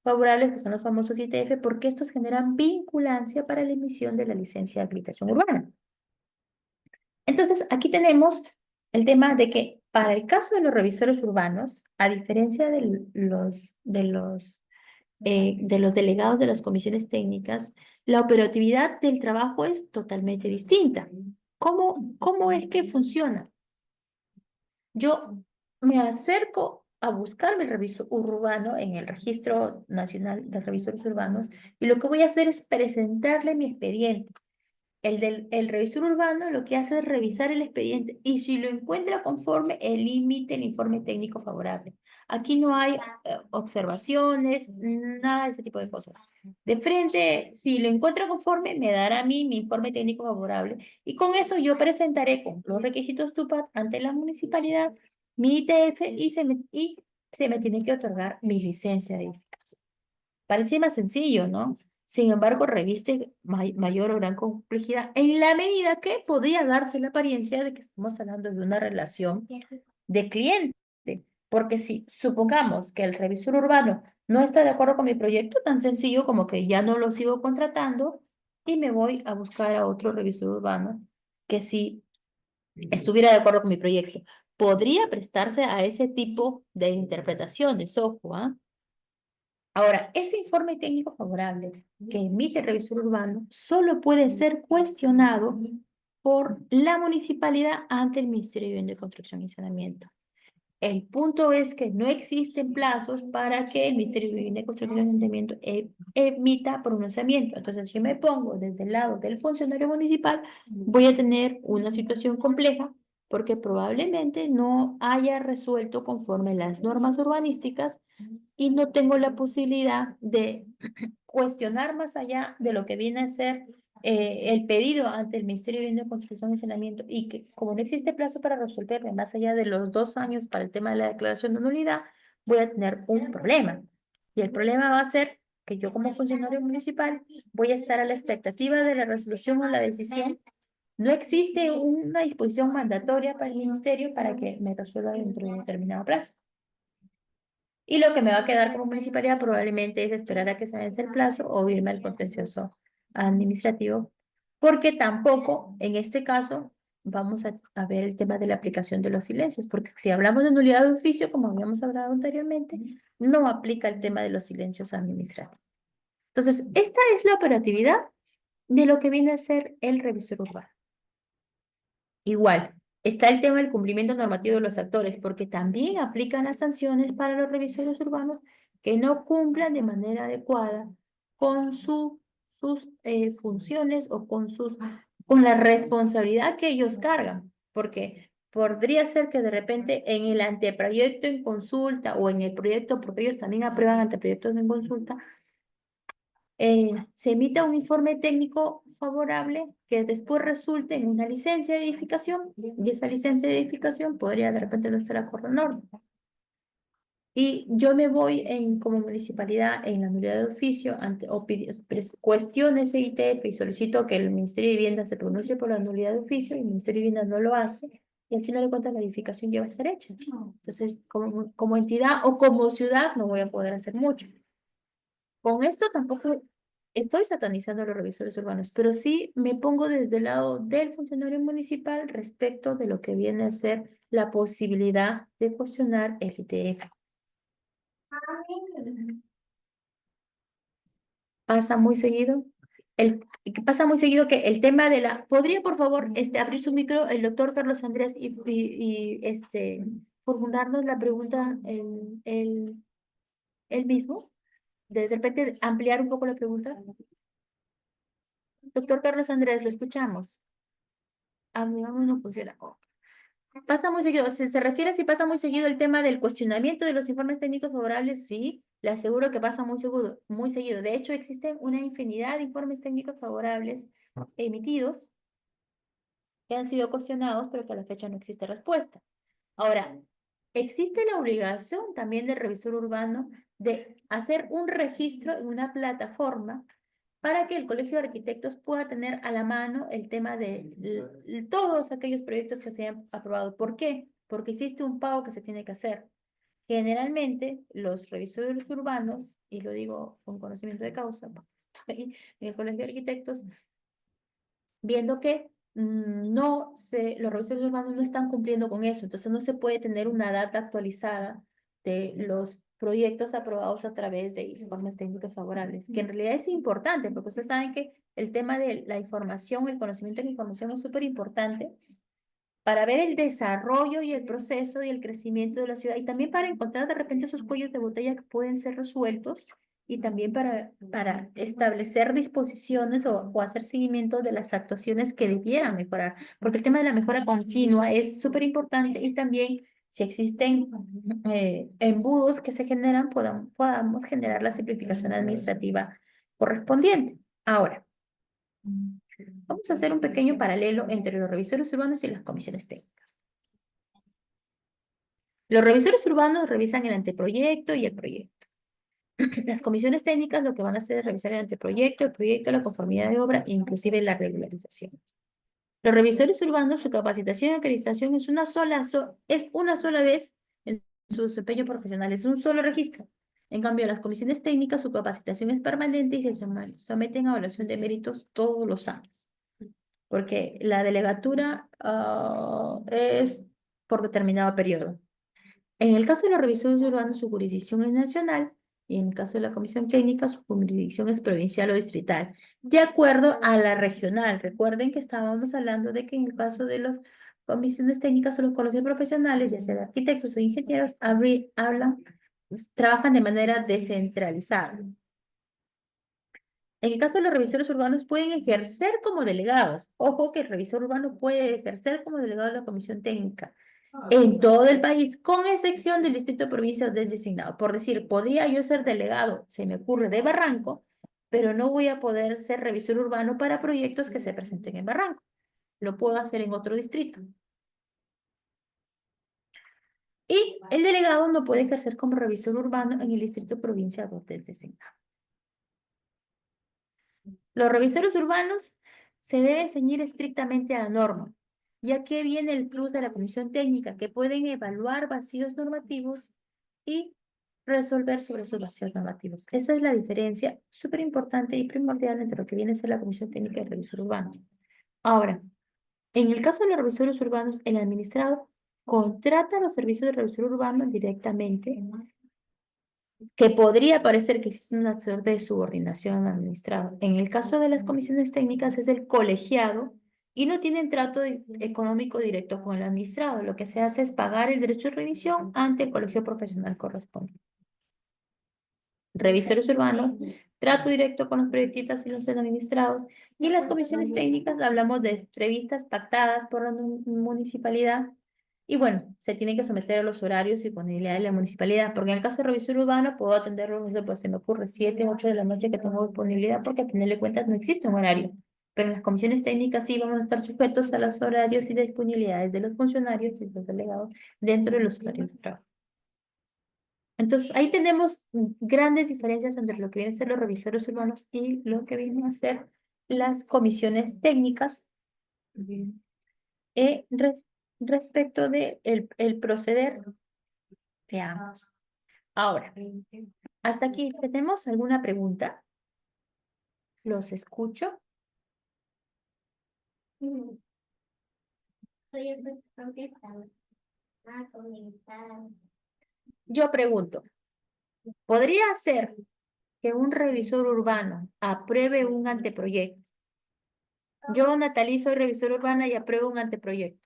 favorables, que son los famosos ITF, porque estos generan vinculancia para la emisión de la licencia de habilitación urbana. Entonces, aquí tenemos el tema de que para el caso de los revisores urbanos, a diferencia de los delegados de las comisiones técnicas, la operatividad del trabajo es totalmente distinta. ¿Cómo es que funciona? Yo me acerco a buscar mi revisor urbano en el Registro Nacional de Revisores Urbanos y lo que voy a hacer es presentarle mi expediente. El revisor urbano lo que hace es revisar el expediente y si lo encuentra conforme, emite el informe técnico favorable. Aquí no hay observaciones, nada de ese tipo de cosas. De frente, si lo encuentra conforme, me dará a mí mi informe técnico favorable y con eso yo presentaré con los requisitos TUPAD ante la municipalidad mi ITF y se me tiene que otorgar mi licencia de edificación. Parece más sencillo, ¿no? Sin embargo, reviste mayor o gran complejidad en la medida que podría darse la apariencia de que estamos hablando de una relación de cliente. Porque si supongamos que el revisor urbano no está de acuerdo con mi proyecto, tan sencillo como que ya no lo sigo contratando y me voy a buscar a otro revisor urbano que sí estuviera de acuerdo con mi proyecto. Podría prestarse a ese tipo de interpretación de software. Ahora, ese informe técnico favorable que emite el revisor urbano solo puede ser cuestionado por la municipalidad ante el Ministerio de Vivienda, Construcción y Saneamiento. El punto es que no existen plazos para que el Ministerio de Vivienda, Construcción y Saneamiento emita pronunciamiento. Entonces, si yo me pongo desde el lado del funcionario municipal, voy a tener una situación compleja porque probablemente no haya resuelto conforme las normas urbanísticas y no tengo la posibilidad de cuestionar más allá de lo que viene a ser el pedido ante el Ministerio de Vivienda, Construcción y Saneamiento y que como no existe plazo para resolverme más allá de los 2 años para el tema de la declaración de nulidad, voy a tener un problema. Y el problema va a ser que yo como funcionario municipal voy a estar a la expectativa de la resolución o la decisión. No existe una disposición mandatoria para el ministerio para que me resuelva dentro de un determinado plazo. Y lo que me va a quedar como municipalidad probablemente es esperar a que se vence el plazo o irme al contencioso administrativo, porque tampoco en este caso vamos a ver el tema de la aplicación de los silencios, porque si hablamos de nulidad de oficio, como habíamos hablado anteriormente, no aplica el tema de los silencios administrativos. Entonces, esta es la operatividad de lo que viene a ser el revisor urbano. Igual, está el tema del cumplimiento normativo de los actores, porque también aplican las sanciones para los revisores urbanos que no cumplan de manera adecuada con sus funciones o con la responsabilidad que ellos cargan, porque podría ser que de repente en el anteproyecto en consulta o en el proyecto, porque ellos también aprueban anteproyectos en consulta, se emita un informe técnico favorable que después resulte en una licencia de edificación y esa licencia de edificación podría de repente no estar acorde a norma. Y yo me voy como municipalidad en la nulidad de oficio o cuestiono ese ITF y solicito que el Ministerio de Vivienda se pronuncie por la nulidad de oficio y el Ministerio de Vivienda no lo hace y al final de cuentas la edificación ya va a estar hecha. Entonces, como entidad o como ciudad no voy a poder hacer mucho. Con esto tampoco estoy satanizando a los revisores urbanos, pero sí me pongo desde el lado del funcionario municipal respecto de lo que viene a ser la posibilidad de cuestionar el ITF. Pasa muy seguido. Pasa muy seguido que el tema de la... ¿Podría, por favor, abrir su micro el doctor Carlos Andrés y formularnos la pregunta él mismo? De repente ampliar un poco la pregunta. Doctor Carlos Andrés, lo escuchamos. A mí no funciona. Pasa muy seguido, se refiere a si pasa muy seguido el tema del cuestionamiento de los informes técnicos favorables, sí, le aseguro que pasa muy seguido, muy seguido. De hecho, existen una infinidad de informes técnicos favorables emitidos que han sido cuestionados, pero que a la fecha no existe respuesta. Ahora, existe la obligación también del revisor urbano de hacer un registro en una plataforma para que el Colegio de Arquitectos pueda tener a la mano el tema de todos aquellos proyectos que se hayan aprobado. ¿Por qué? Porque existe un pago que se tiene que hacer. Generalmente, los revisores urbanos, y lo digo con conocimiento de causa, porque estoy en el Colegio de Arquitectos, viendo que los revisores urbanos no están cumpliendo con eso, entonces no se puede tener una data actualizada de los proyectos aprobados a través de informes técnicos favorables, que en realidad es importante, porque ustedes saben que el tema de la información, el conocimiento de la información es súper importante para ver el desarrollo y el proceso y el crecimiento de la ciudad y también para encontrar de repente esos cuellos de botella que pueden ser resueltos y también para establecer disposiciones o hacer seguimiento de las actuaciones que debieran mejorar, porque el tema de la mejora continua es súper importante y también si existen embudos que se generan, podamos generar la simplificación administrativa correspondiente. Ahora, vamos a hacer un pequeño paralelo entre los revisores urbanos y las comisiones técnicas. Los revisores urbanos revisan el anteproyecto y el proyecto. Las comisiones técnicas lo que van a hacer es revisar el anteproyecto, el proyecto, la conformidad de obra, inclusive la regularización. Los revisores urbanos, su capacitación y acreditación es es una sola vez en su desempeño profesional, es un solo registro. En cambio, las comisiones técnicas, su capacitación es permanente y se someten a evaluación de méritos todos los años. Porque la delegatura es por determinado periodo. En el caso de los revisores urbanos, su jurisdicción es nacional y en el caso de la comisión técnica, su jurisdicción es provincial o distrital, de acuerdo a la regional. Recuerden que estábamos hablando de que en el caso de las comisiones técnicas o los colegios profesionales, ya sea de arquitectos o ingenieros, trabajan de manera descentralizada. En el caso de los revisores urbanos, pueden ejercer como delegados. Ojo que el revisor urbano puede ejercer como delegado de la comisión técnica en todo el país, con excepción del distrito provincia del designado. Por decir, podría yo ser delegado, se me ocurre, de Barranco, pero no voy a poder ser revisor urbano para proyectos que se presenten en Barranco. Lo puedo hacer en otro distrito. Y el delegado no puede ejercer como revisor urbano en el distrito provincia del designado. Los revisores urbanos se deben ceñir estrictamente a la norma. Y aquí viene el plus de la comisión técnica, que pueden evaluar vacíos normativos y resolver sobre esos vacíos normativos. Esa es la diferencia súper importante y primordial entre lo que viene a ser la comisión técnica y el revisor urbano. Ahora, en el caso de los revisores urbanos, el administrado contrata los servicios de revisor urbano directamente, que podría parecer que existe un actor de subordinación al administrado. En el caso de las comisiones técnicas es el colegiado y no tienen trato económico directo con el administrado. Lo que se hace es pagar el derecho de revisión ante el colegio profesional correspondiente. Revisores urbanos, trato directo con los proyectistas y los administrados. Y en las comisiones técnicas hablamos de entrevistas pactadas por la municipalidad. Y bueno, se tienen que someter a los horarios y disponibilidad de la municipalidad, porque en el caso de revisor urbano puedo atenderlo, no sé, pues se me ocurre 7, 8 de la noche que tengo disponibilidad, porque a tenerle cuentas no existe un horario. Pero en las comisiones técnicas sí vamos a estar sujetos a los horarios y disponibilidades de los funcionarios y los delegados dentro de los horarios de trabajo. Entonces, ahí tenemos grandes diferencias entre lo que vienen a ser los revisores urbanos y lo que vienen a ser las comisiones técnicas eh, res- respecto de el proceder de ambos. Ahora, hasta aquí, ¿tenemos alguna pregunta? Los escucho. Yo pregunto, ¿podría ser que un revisor urbano apruebe un anteproyecto? Yo, Natalie, soy revisor urbana y apruebo un anteproyecto.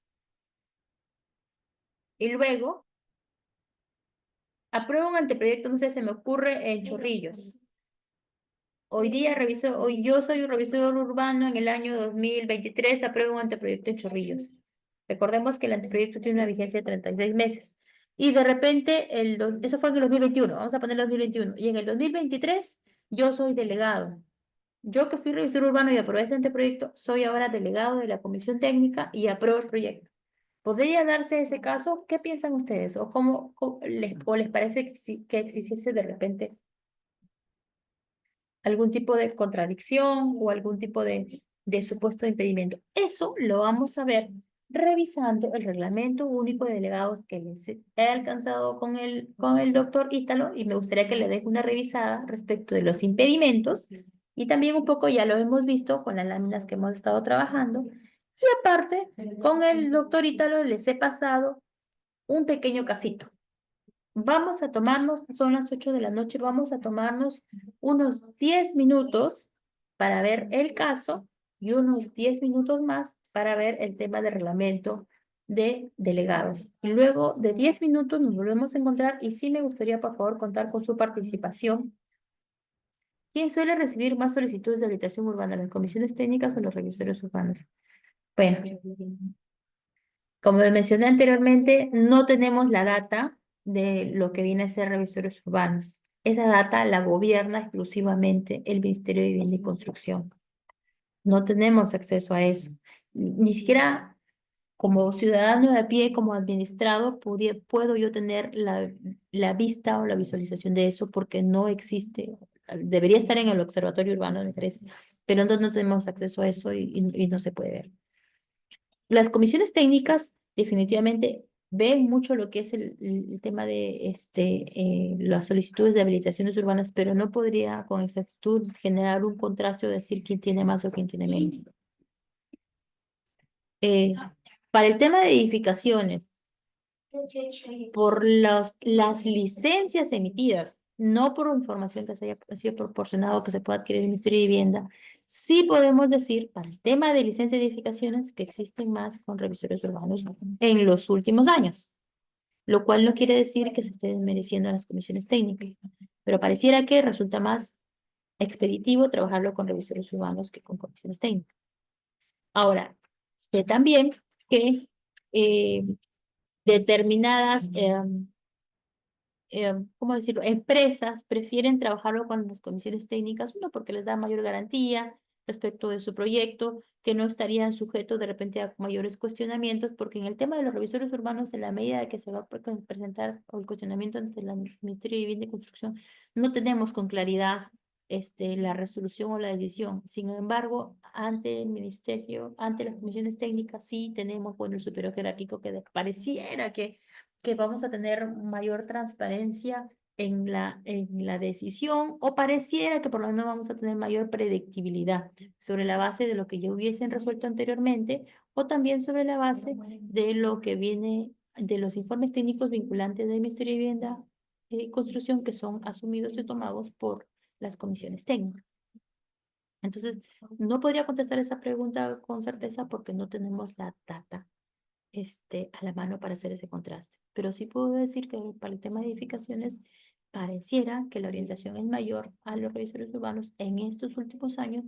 Y luego, apruebo un anteproyecto, no sé, se me ocurre en Chorrillos. Hoy yo soy un revisor urbano en el año 2023, apruebo un anteproyecto en Chorrillos. Recordemos que el anteproyecto tiene una vigencia de 36 meses. Y de repente, eso fue en el 2021, vamos a poner el 2021. Y en el 2023, yo soy delegado. Yo que fui revisor urbano y aprobé ese anteproyecto, soy ahora delegado de la comisión técnica y apruebo el proyecto. ¿Podría darse ese caso? ¿Qué piensan ustedes? ¿O o les parece que existiese de repente algún tipo de contradicción o algún tipo de supuesto impedimento? Eso lo vamos a ver revisando el reglamento único de delegados que les he alcanzado con el doctor Ítalo, y me gustaría que le deje una revisada respecto de los impedimentos y también un poco ya lo hemos visto con las láminas que hemos estado trabajando. Y aparte, con el doctor Ítalo les he pasado un pequeño casito. Vamos a tomarnos, son las 8 de la noche, vamos a tomarnos unos 10 minutos para ver el caso y unos 10 minutos más para ver el tema de reglamento de delegados. Y luego de 10 minutos nos volvemos a encontrar y sí me gustaría, por favor, contar con su participación. ¿Quién suele recibir más solicitudes de habilitación urbana, las comisiones técnicas o los revisores urbanos? Bueno, como le mencioné anteriormente, no tenemos la data de lo que viene a ser revisores urbanos. Esa data la gobierna exclusivamente el Ministerio de Vivienda y Construcción. No tenemos acceso a eso. Ni siquiera como ciudadano de a pie, como administrado, puedo yo tener la vista o la visualización de eso porque no existe, debería estar en el observatorio urbano, me parece, pero no tenemos acceso a eso y no se puede ver. Las comisiones técnicas definitivamente ven mucho lo que es el tema de las solicitudes de habilitaciones urbanas, pero no podría con exactitud generar un contraste o decir quién tiene más o quién tiene menos. Eh, para el tema de edificaciones, por las licencias emitidas, no por información que se haya sido proporcionado que se pueda adquirir el Ministerio de Vivienda, sí podemos decir, para el tema de licencias de edificaciones, que existen más con revisores urbanos en los últimos años, lo cual no quiere decir que se esté desmereciendo a las comisiones técnicas, pero pareciera que resulta más expeditivo trabajarlo con revisores urbanos que con comisiones técnicas. Ahora, sé también que eh, determinadas ¿cómo decirlo? Empresas prefieren trabajarlo con las comisiones técnicas, uno, porque les da mayor garantía respecto de su proyecto, que no estarían sujetos de repente a mayores cuestionamientos, porque en el tema de los revisores urbanos, en la medida de que se va a presentar el cuestionamiento ante el Ministerio de Vivienda y Construcción, no tenemos con claridad la resolución o la decisión. Sin embargo, ante el ministerio, ante las comisiones técnicas, sí tenemos, bueno, el superior jerárquico que pareciera que vamos a tener mayor transparencia en la decisión o pareciera que por lo menos vamos a tener mayor predictibilidad sobre la base de lo que ya hubiesen resuelto anteriormente o también sobre la base de lo que viene de los informes técnicos vinculantes del Ministerio de Vivienda y Construcción que son asumidos y tomados por las comisiones técnicas. Entonces, no podría contestar esa pregunta con certeza porque no tenemos la data a la mano para hacer ese contraste. Pero sí puedo decir que para el tema de edificaciones, pareciera que la orientación es mayor a los revisores urbanos en estos últimos años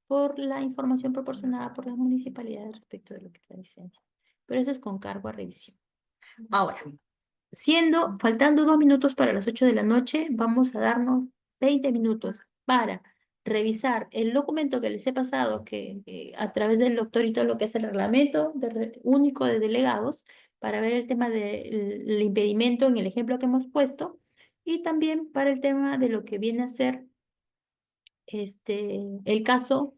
por la información proporcionada por las municipalidades respecto de lo que es la licencia. Pero eso es con cargo a revisión. Ahora, faltando 2 minutos para las 8 de la noche, vamos a darnos 20 minutos para revisar el documento que les he pasado, que a través del doctorito lo que es el reglamento único de delegados, para ver el tema del impedimento en el ejemplo que hemos puesto, y también para el tema de lo que viene a ser el caso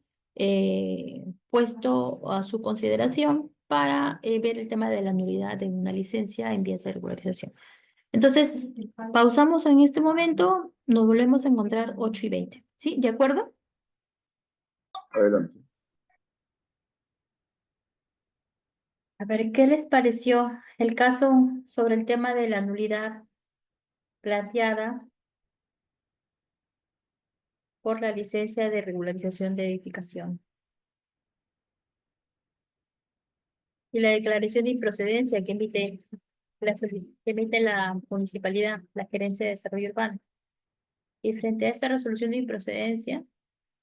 puesto a su consideración para ver el tema de la nulidad de una licencia en vías de regularización. Entonces, pausamos en este momento, nos volvemos a encontrar 8:20. ¿Sí? ¿De acuerdo? Adelante. A ver, ¿qué les pareció el caso sobre el tema de la nulidad planteada por la licencia de regularización de edificación? Y la declaración de improcedencia que emite la municipalidad, la Gerencia de Desarrollo Urbano. Y frente a esta resolución de improcedencia,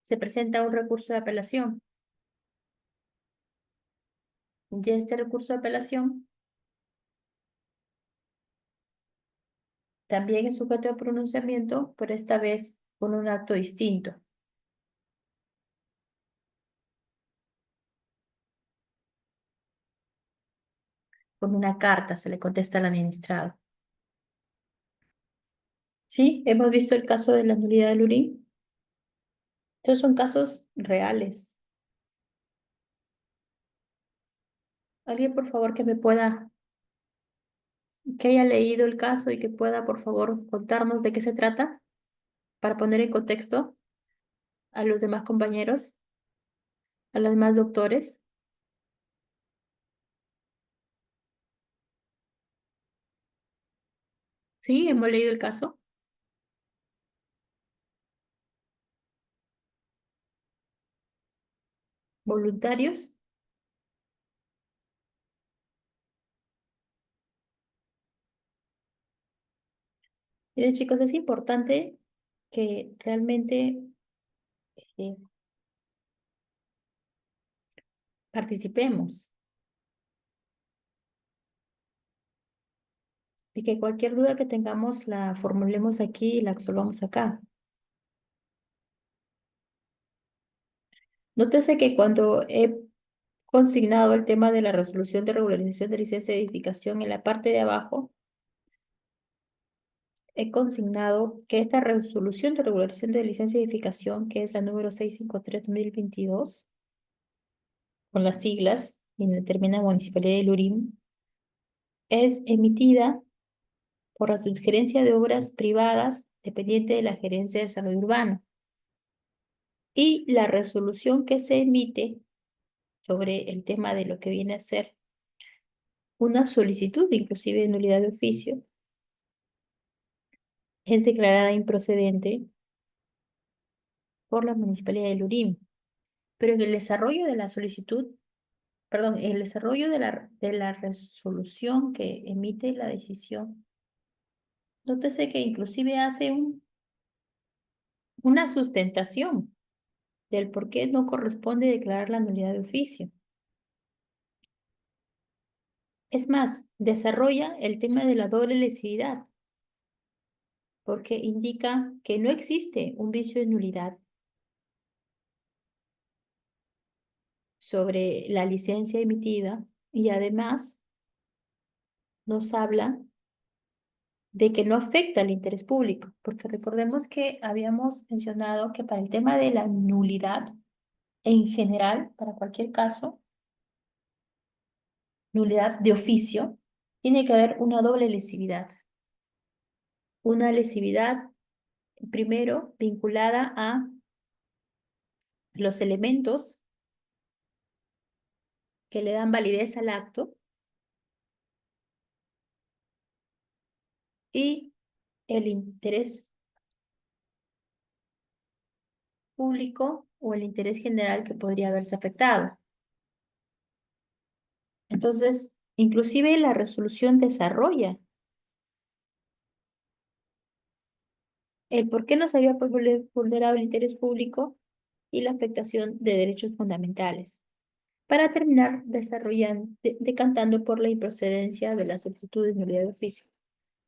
se presenta un recurso de apelación. Y este recurso de apelación también es sujeto a pronunciamiento, pero esta vez con un acto distinto, con una carta, se le contesta al administrado. ¿Sí? Hemos visto el caso de la nulidad del URI. Estos son casos reales. ¿Alguien, por favor, que haya leído el caso y que pueda, por favor, contarnos de qué se trata para poner en contexto a los demás compañeros, a los demás doctores? Sí, hemos leído el caso. Voluntarios. Miren, chicos, es importante que realmente eh, participemos y que cualquier duda que tengamos la formulemos aquí y la resolvamos acá. Nótese que cuando he consignado el tema de la resolución de regularización de licencia de edificación en la parte de abajo. He consignado que esta resolución de regularización de licencia de edificación, que es la número 653/2022, con las siglas, y determina Municipalidad de Lurín, es emitida por la Subgerencia de Obras Privadas, dependiente de la Gerencia de Desarrollo Urbano. Y la resolución que se emite sobre el tema de lo que viene a ser una solicitud, inclusive de nulidad de oficio, es declarada improcedente por la Municipalidad de Lurín. Pero en el desarrollo de la solicitud, perdón, en el desarrollo de la resolución que emite la decisión, nótese que inclusive hace una sustentación del por qué no corresponde declarar la nulidad de oficio. Es más, desarrolla el tema de la doble lesividad, porque indica que no existe un vicio de nulidad sobre la licencia emitida y además nos habla de que no afecta al interés público, porque recordemos que habíamos mencionado que para el tema de la nulidad, en general, para cualquier caso, nulidad de oficio, tiene que haber una doble lesividad. Una lesividad, primero, vinculada a los elementos que le dan validez al acto y el interés público o el interés general que podría haberse afectado. Entonces, inclusive la resolución desarrolla el por qué no se había vulnerado el interés público y la afectación de derechos fundamentales, para terminar desarrollando, decantando por la improcedencia de la solicitud de nulidad de oficio.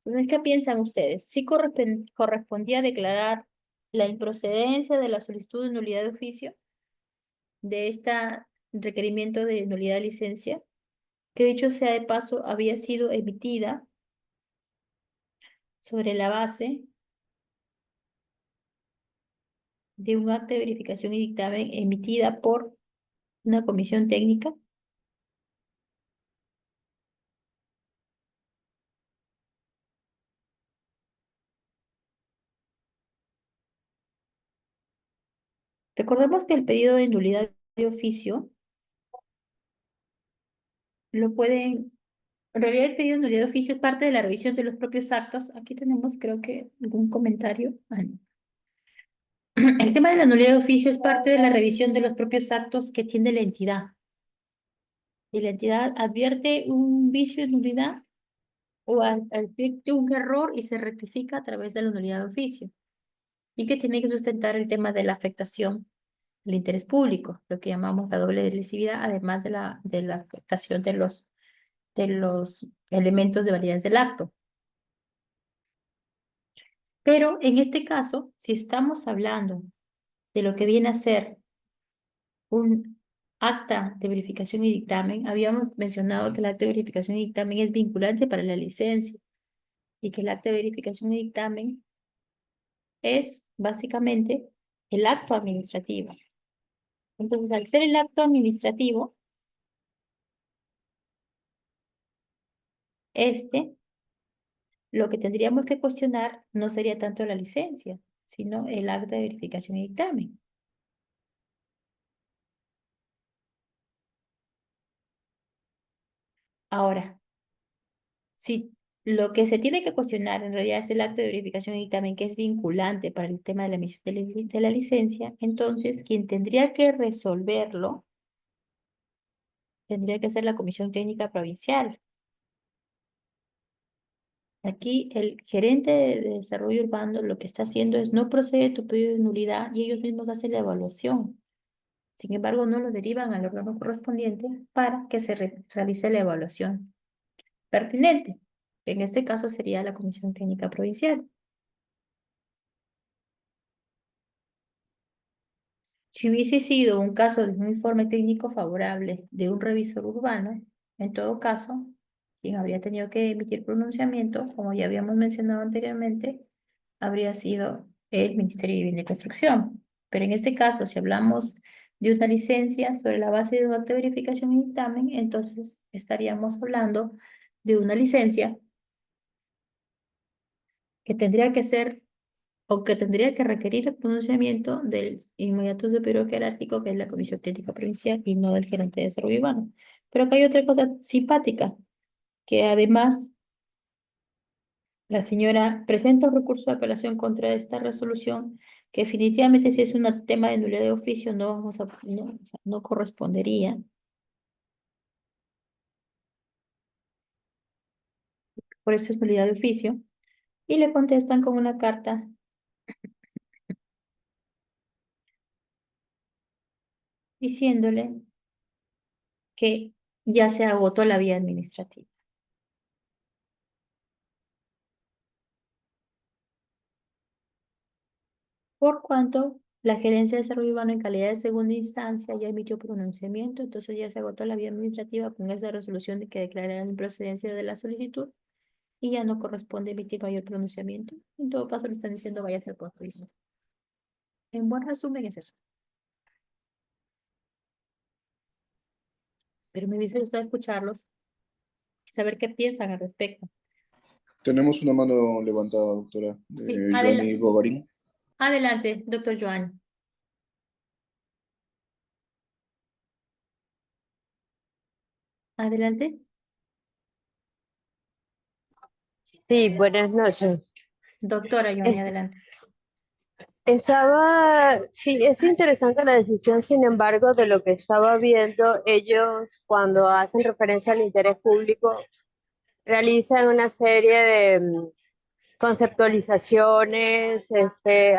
Entonces, ¿qué piensan ustedes? ¿Sí correspondía declarar la improcedencia de la solicitud de nulidad de oficio de este requerimiento de nulidad de licencia, que dicho sea de paso, había sido emitida sobre la base de un acta de verificación y dictamen emitida por una comisión técnica? Recordemos que el pedido de nulidad de oficio lo pueden, en realidad el pedido de nulidad de oficio es parte de la revisión de los propios actos. Aquí tenemos, creo que, algún comentario. No. El tema de la nulidad de oficio es parte de la revisión de los propios actos que tiene la entidad. Y la entidad advierte un vicio de nulidad o advierte un error y se rectifica a través de la nulidad de oficio. Y que tiene que sustentar el tema de la afectación del interés público, lo que llamamos la doble lesividad, además de la afectación de los elementos de validez del acto. Pero en este caso, si estamos hablando de lo que viene a ser un acta de verificación y dictamen, habíamos mencionado que el acta de verificación y dictamen es vinculante para la licencia y que el acta de verificación y dictamen es básicamente el acto administrativo. Entonces, al ser el acto administrativo, lo que tendríamos que cuestionar no sería tanto la licencia, sino el acta de verificación y dictamen. Ahora, si lo que se tiene que cuestionar en realidad es el acto de verificación y dictamen que es vinculante para el tema de la emisión de la licencia, entonces quien tendría que resolverlo tendría que ser la Comisión Técnica Provincial. Aquí el gerente de desarrollo urbano lo que está haciendo es no procede tu pedido de nulidad y ellos mismos hacen la evaluación. Sin embargo, no lo derivan al órgano correspondiente para que se realice la evaluación pertinente. En este caso sería la Comisión Técnica Provincial. Si hubiese sido un caso de un informe técnico favorable de un revisor urbano, en todo caso, quien habría tenido que emitir pronunciamiento, como ya habíamos mencionado anteriormente, habría sido el Ministerio de Vivienda y Construcción. Pero en este caso, si hablamos de una licencia sobre la base de un acta de verificación y dictamen, entonces estaríamos hablando de una licencia que tendría que ser o que tendría que requerir el pronunciamiento del inmediato superior jerárquico, que es la Comisión Técnica Provincial, y no del gerente de desarrollo urbano. Pero acá hay otra cosa simpática, que además la señora presenta un recurso de apelación contra esta resolución, que definitivamente si es un tema de nulidad de oficio no, o sea, no correspondería. Por eso es nulidad de oficio. Y le contestan con una carta diciéndole que ya se agotó la vía administrativa. Por cuanto la Gerencia de Desarrollo Urbano en calidad de segunda instancia ya emitió pronunciamiento, entonces ya se agotó la vía administrativa con esa resolución de que declararan improcedencia de la solicitud y ya no corresponde emitir mayor pronunciamiento. En todo caso, le están diciendo vaya a ser por juicio. En buen resumen es eso. Pero me hubiese gustado escucharlos y saber qué piensan al respecto. Tenemos una mano levantada, doctora, Sí, de Johnny Bogarín. adelante, doctor Joan. Adelante, Sí, buenas noches. doctora Joan, Es- adelante. sí, es interesante la decisión, sin embargo, de lo que estaba viendo, ellos cuando hacen referencia al interés público, realizan una serie de conceptualizaciones,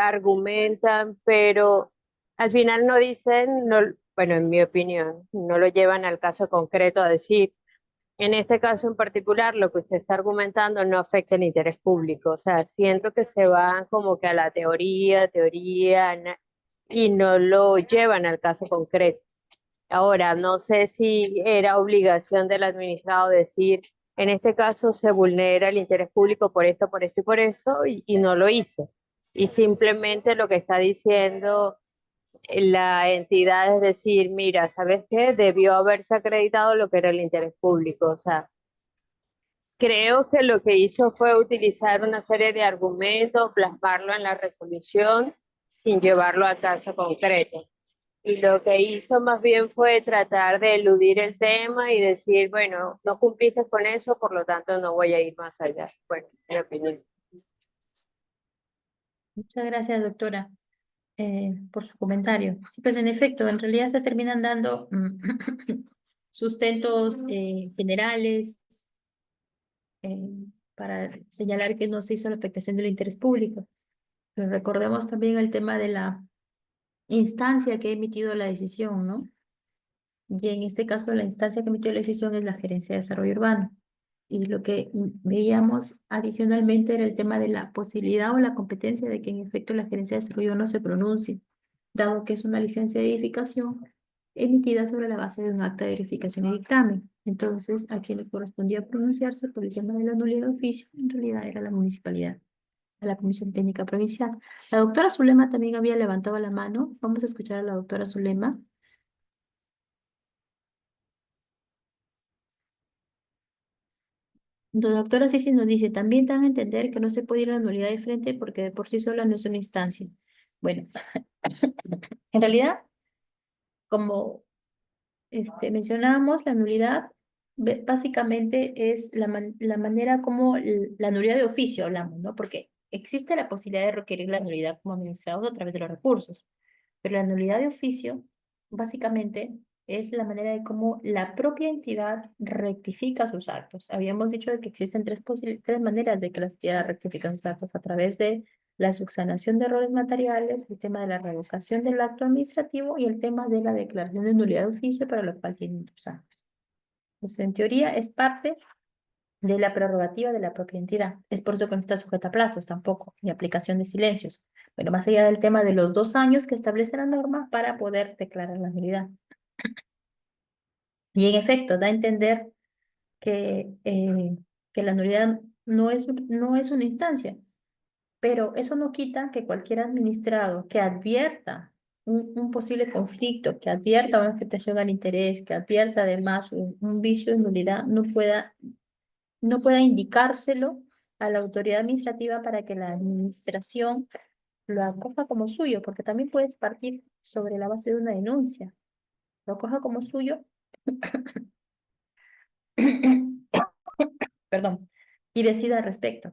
argumentan, pero al final no dicen, no, bueno, en mi opinión, no lo llevan al caso concreto a decir. En este caso en particular, lo que usted está argumentando no afecta el interés público. O sea, siento que se van como que a la teoría, y no lo llevan al caso concreto. Ahora, no sé si era obligación del administrado decir, en este caso se vulnera el interés público por esto y por esto, y no lo hizo. Y simplemente lo que está diciendo la entidad es decir, mira, ¿sabes qué? Debió haberse acreditado lo que era el interés público. O sea, creo que lo que hizo fue utilizar una serie de argumentos, plasmarlo en la resolución sin llevarlo a caso concreto. Y lo que hizo más bien fue tratar de eludir el tema y decir, bueno, no cumpliste con eso, por lo tanto no voy a ir más allá. Bueno, mi opinión. Muchas gracias, doctora, por su comentario. Sí, pues en efecto, en realidad se terminan dando sustentos generales eh, para señalar que no se hizo la afectación del interés público. Pero recordemos también el tema de la instancia que ha emitido la decisión, ¿no? Y en este caso, la instancia que emitió la decisión es la Gerencia de Desarrollo Urbano. Y lo que veíamos adicionalmente era el tema de la posibilidad o la competencia de que en efecto la Gerencia de Desarrollo no se pronuncie, dado que es una licencia de edificación emitida sobre la base de un acta de verificación y dictamen. Entonces, a quien le correspondía pronunciarse por el tema de la nulidad de oficio, en realidad era la municipalidad, a la Comisión Técnica Provincial. La doctora Zulema también había levantado la mano. Vamos a escuchar a la doctora Zulema. La doctora Sisi nos dice, también dan a entender que no se puede ir a la nulidad de frente porque de por sí sola no es una instancia. Bueno, en realidad, como mencionábamos, la nulidad básicamente es la manera como la nulidad de oficio hablamos, ¿no? Porque existe la posibilidad de requerir la nulidad como administrador a través de los recursos, pero la nulidad de oficio básicamente es la manera de cómo la propia entidad rectifica sus actos. Habíamos dicho de que existen tres maneras de que las entidades rectifican sus actos: a través de la subsanación de errores materiales, el tema de la revocación del acto administrativo y el tema de la declaración de nulidad de oficio, para lo cual tienen 2 años. Entonces, en teoría, es parte de la prerrogativa de la propia entidad. Es por eso que no está sujeta a plazos tampoco, ni aplicación de silencios. Bueno, más allá del tema de los 2 años que establece la norma para poder declarar la nulidad. Y en efecto, da a entender que la nulidad no es una instancia, pero eso no quita que cualquier administrado que advierta un posible conflicto, que advierta una afectación al interés, que advierta además un vicio de nulidad, no pueda indicárselo a la autoridad administrativa para que la administración lo acoja como suyo, porque también puedes partir sobre la base de una denuncia, lo acoja como suyo, perdón, y decida al respecto.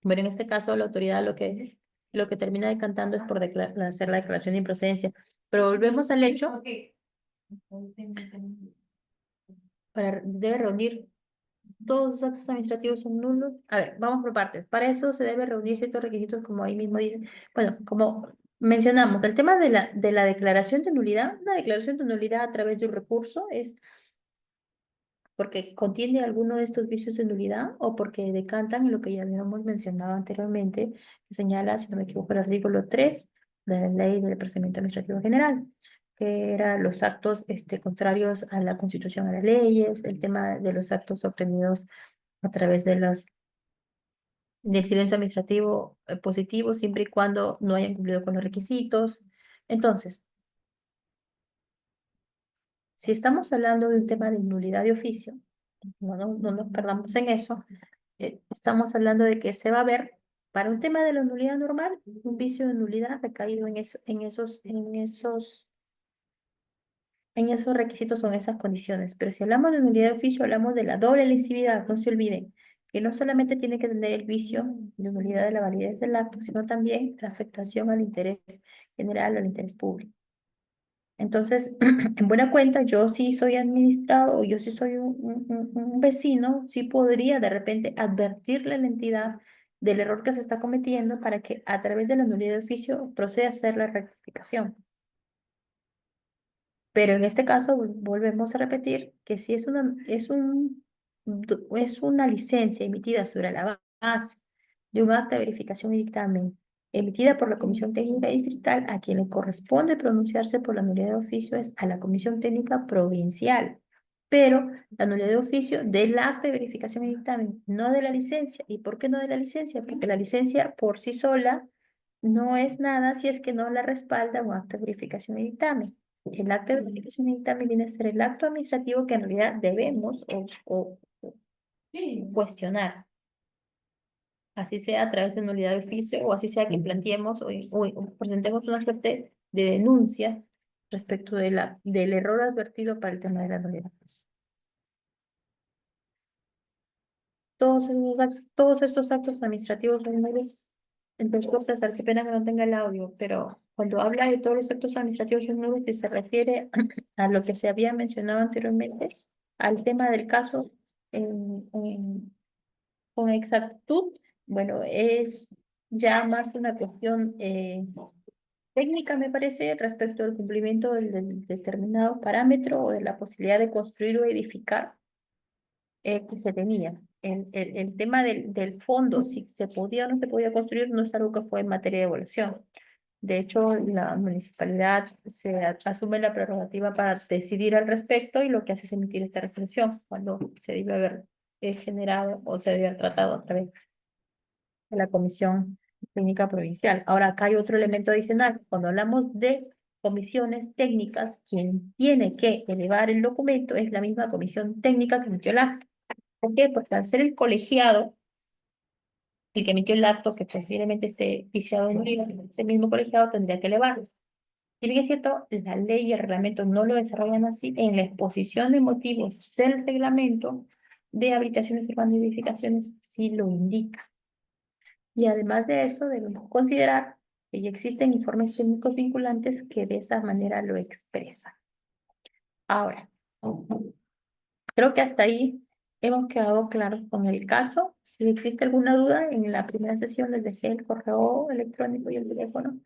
Bueno, en este caso la autoridad lo que termina decantando es por hacer la declaración de improcedencia. Pero volvemos al hecho, debe reunir todos los actos administrativos son nulos. A ver, vamos por partes. Para eso se debe reunir ciertos requisitos, como ahí mismo dice. Bueno, como mencionamos, el tema de la declaración de nulidad, una declaración de nulidad a través de un recurso es porque contiene alguno de estos vicios de nulidad o porque decantan en lo que ya habíamos mencionado anteriormente, que señala, si no me equivoco, el artículo 3 de la Ley del Procedimiento Administrativo General, que eran los actos contrarios a la Constitución, a las leyes, el tema de los actos obtenidos a través de del silencio administrativo positivo, siempre y cuando no hayan cumplido con los requisitos. Entonces, si estamos hablando de un tema de nulidad de oficio, no nos perdamos en eso, estamos hablando de que se va a ver, para un tema de la nulidad normal, un vicio de nulidad recaído en esos requisitos o en esas condiciones. Pero si hablamos de nulidad de oficio, hablamos de la doble lesividad, no se olviden, que no solamente tiene que tener el vicio de nulidad de la validez del acto, sino también la afectación al interés general o al interés público. Entonces, en buena cuenta, yo sí soy administrado o yo sí soy un vecino, sí podría de repente advertirle a la entidad del error que se está cometiendo para que a través de la nulidad de oficio proceda a hacer la rectificación. Pero en este caso volvemos a repetir que si es una licencia emitida sobre la base de un acta de verificación y dictamen emitida por la Comisión Técnica Distrital, a quien le corresponde pronunciarse por la nulidad de oficio es a la Comisión Técnica Provincial. Pero la nulidad de oficio del acta de verificación y dictamen, no de la licencia. ¿Y por qué no de la licencia? Porque la licencia por sí sola no es nada si es que no la respalda un acta de verificación y dictamen. El acta de verificación y dictamen viene a ser el acto administrativo que en realidad debemos o cuestionar, así sea a través de nulidad de oficio o así sea que planteemos o presentemos una suerte de denuncia respecto del error advertido para el tema de la nulidad de oficio. Todos estos actos administrativos son nulos. Entonces, César, qué pena que no tenga el audio, pero cuando habla de todos los actos administrativos son nulos, que se refiere a lo que se había mencionado anteriormente, al tema del caso con exactitud. Bueno, es ya más una cuestión técnica, me parece, respecto al cumplimiento del determinado parámetro o de la posibilidad de construir o edificar que se tenía. El tema del fondo, si se podía o no se podía construir, no es algo que fue en materia de evaluación. De hecho, la municipalidad asume la prerrogativa para decidir al respecto y lo que hace es emitir esta resolución cuando se debe haber generado o se debe haber tratado a través de la Comisión Técnica Provincial. Ahora, acá hay otro elemento adicional. Cuando hablamos de comisiones técnicas, quien tiene que elevar el documento es la misma comisión técnica que emitió el acto. ¿Por qué? Porque al ser el colegiado, el que emitió el acto que posiblemente esté viciado en nulidad, ese mismo colegiado tendría que elevarlo. Si bien es cierto, la ley y el reglamento no lo desarrollan así, en la exposición de motivos del reglamento de habitaciones urbanas y edificaciones sí lo indica. Y además de eso, debemos considerar que ya existen informes técnicos vinculantes que de esa manera lo expresan. Ahora, creo que hasta ahí hemos quedado claros con el caso. Si existe alguna duda, en la primera sesión les dejé el correo electrónico y el teléfono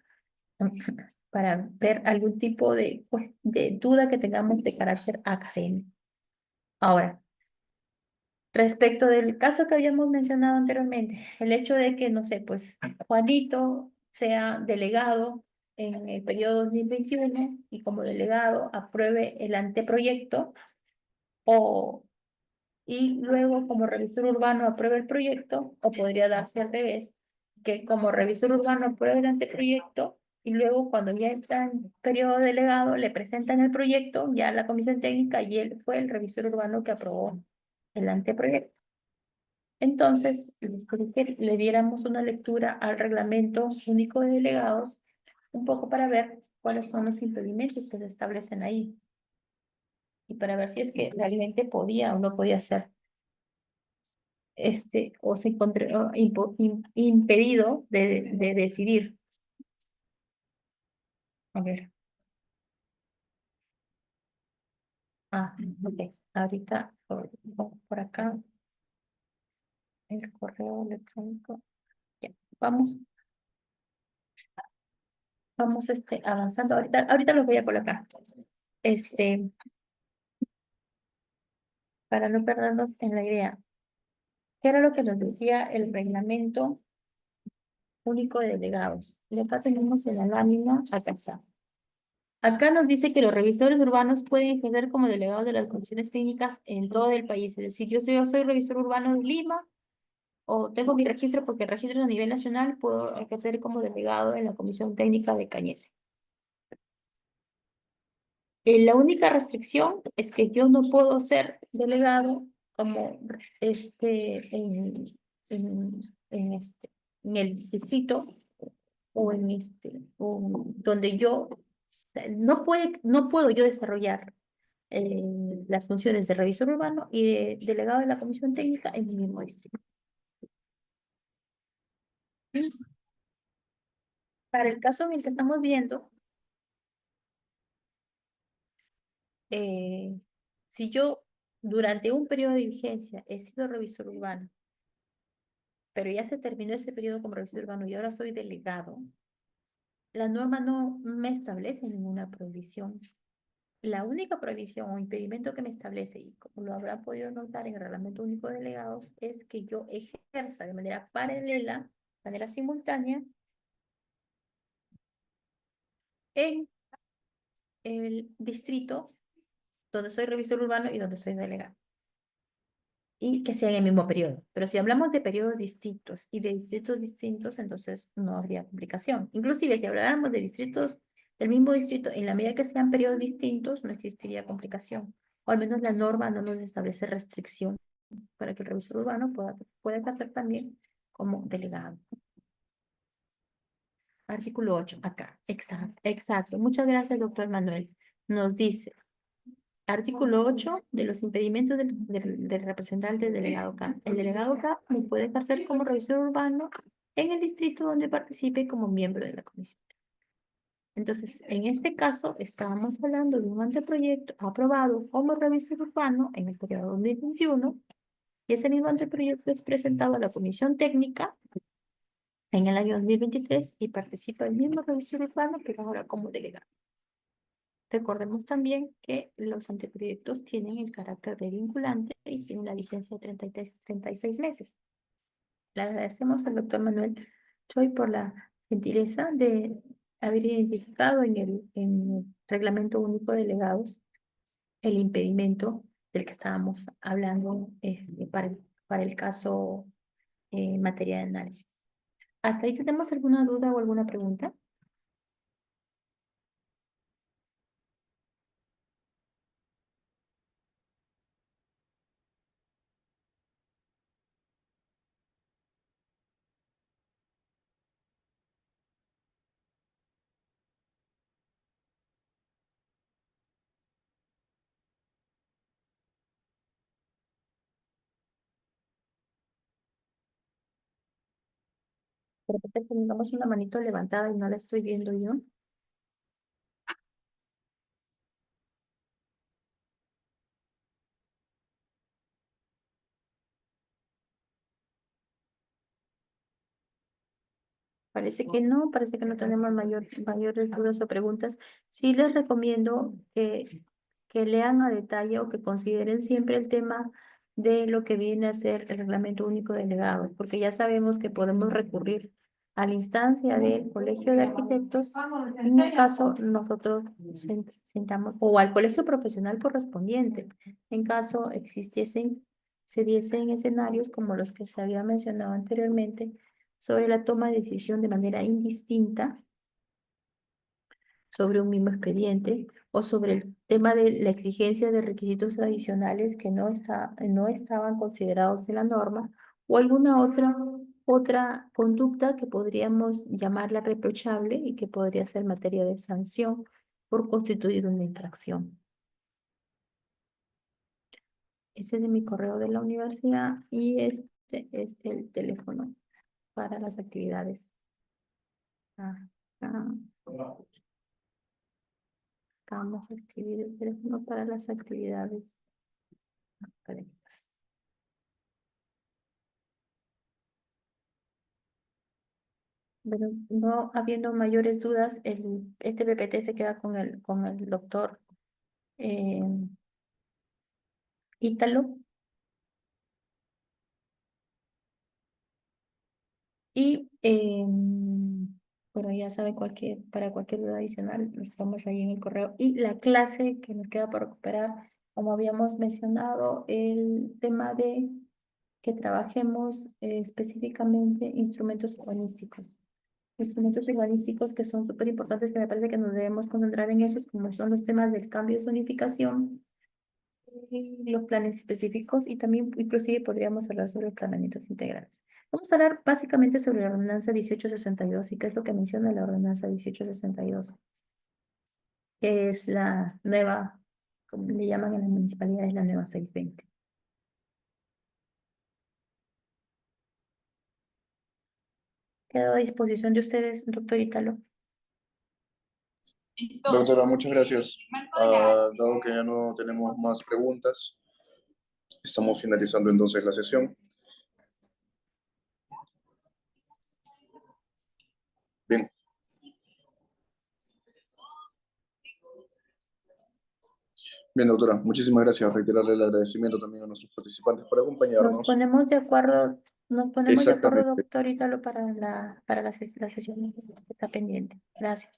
para ver algún tipo de duda que tengamos de carácter académico. Ahora, Respecto del caso que habíamos mencionado anteriormente, el hecho de que, no sé, pues Juanito sea delegado en el periodo 2021 y como delegado apruebe el anteproyecto o y luego como revisor urbano apruebe el proyecto, o podría darse al revés, que como revisor urbano apruebe el anteproyecto y luego cuando ya está en periodo delegado le presentan el proyecto ya a la comisión técnica y él fue el revisor urbano que aprobó el anteproyecto. Entonces, les pedí que le diéramos una lectura al reglamento único de delegados, un poco para ver cuáles son los impedimentos que se establecen ahí y para ver si es que realmente podía o no podía ser o se encontró impedido de decidir. A ver. Ok. Ahorita por acá el correo electrónico. Ya. Vamos avanzando. Ahorita lo voy a colocar. Para no perdernos en la idea. ¿Qué era lo que nos decía el reglamento único de delegados? Y acá tenemos en la lámina, acá está. Acá nos dice que los revisores urbanos pueden ejercer como delegados de las comisiones técnicas en todo el país. Es decir, yo soy revisor urbano de Lima o tengo mi registro porque el registro es a nivel nacional, puedo ejercer como delegado en la comisión técnica de Cañete. La única restricción es que yo no puedo ser delegado como en el distrito o donde yo no puedo yo desarrollar las funciones de revisor urbano y de delegado de la comisión técnica en mi mismo distrito. Y para el caso en el que estamos viendo, si yo durante un periodo de vigencia he sido revisor urbano, pero ya se terminó ese periodo como revisor urbano y ahora soy delegado, la norma no me establece ninguna prohibición. La única prohibición o impedimento que me establece, y como lo habrán podido notar en el Reglamento Único de Delegados, es que yo ejerza de manera paralela, de manera simultánea, en el distrito donde soy revisor urbano y donde soy delegado. Y que sea en el mismo periodo. Pero si hablamos de periodos distintos y de distritos distintos, entonces no habría complicación. Inclusive si habláramos de distritos del mismo distrito, en la medida que sean periodos distintos, no existiría complicación. O al menos la norma no nos establece restricción para que el revisor urbano pueda ejercer también como delegado. Artículo 8, acá. Exacto, exacto. Muchas gracias, doctor Manuel. Nos dice, artículo 8 de los impedimentos del representante del delegado CAP. El delegado CAP no puede ejercer como revisor urbano en el distrito donde participe como miembro de la comisión. Entonces, en este caso, estábamos hablando de un anteproyecto aprobado como revisor urbano en el periodo 2021 y ese mismo anteproyecto es presentado a la comisión técnica en el año 2023 y participa el mismo revisor urbano, pero ahora como delegado. Recordemos también que los anteproyectos tienen el carácter de vinculante y tienen la vigencia de 36 meses. Le agradecemos al doctor Manuel Choi por la gentileza de haber identificado en el Reglamento Único de Delegados el impedimento del que estábamos hablando para el caso en materia de análisis. ¿Hasta ahí tenemos alguna duda o alguna pregunta? De repente tenemos una manito levantada y no la estoy viendo yo. Parece que no tenemos mayores dudas o preguntas. Sí les recomiendo que lean a detalle o que consideren siempre el tema de lo que viene a ser el Reglamento Único de Delegados, porque ya sabemos que podemos recurrir a la instancia del Colegio de Arquitectos en el caso nosotros sentamos, o al colegio profesional correspondiente, en caso se diesen escenarios como los que se había mencionado anteriormente, sobre la toma de decisión de manera indistinta sobre un mismo expediente o sobre el tema de la exigencia de requisitos adicionales que no estaban considerados en la norma o alguna otra conducta que podríamos llamarla reprochable y que podría ser materia de sanción por constituir una infracción. Ese es de mi correo de la universidad y este es el teléfono para las actividades. Vamos a escribir el teléfono para las actividades académicas. Bueno, no habiendo mayores dudas, este PPT se queda con el doctor Ítalo. Y bueno, ya saben, para cualquier duda adicional, nos ponemos ahí en el correo. Y la clase que nos queda por recuperar, como habíamos mencionado, el tema de que trabajemos específicamente instrumentos urbanísticos. Instrumentos urbanísticos que son súper importantes, que me parece que nos debemos concentrar en esos, como son los temas del cambio de zonificación, y los planes específicos, y también inclusive podríamos hablar sobre planeamientos integrales. Vamos a hablar básicamente sobre la ordenanza 1862 y qué es lo que menciona la ordenanza 1862, que es la nueva, como le llaman en la municipalidad, es la nueva 620. Quedo a disposición de ustedes, doctor Ítalo. Doctora, muchas gracias. Dado que ya no tenemos más preguntas, estamos finalizando entonces la sesión. Bien. Bien, doctora, muchísimas gracias. Reiterarle el agradecimiento también a nuestros participantes por acompañarnos. Nos ponemos de acuerdo, Exactamente. doctor Ítalo, para la sesión que está pendiente. Gracias.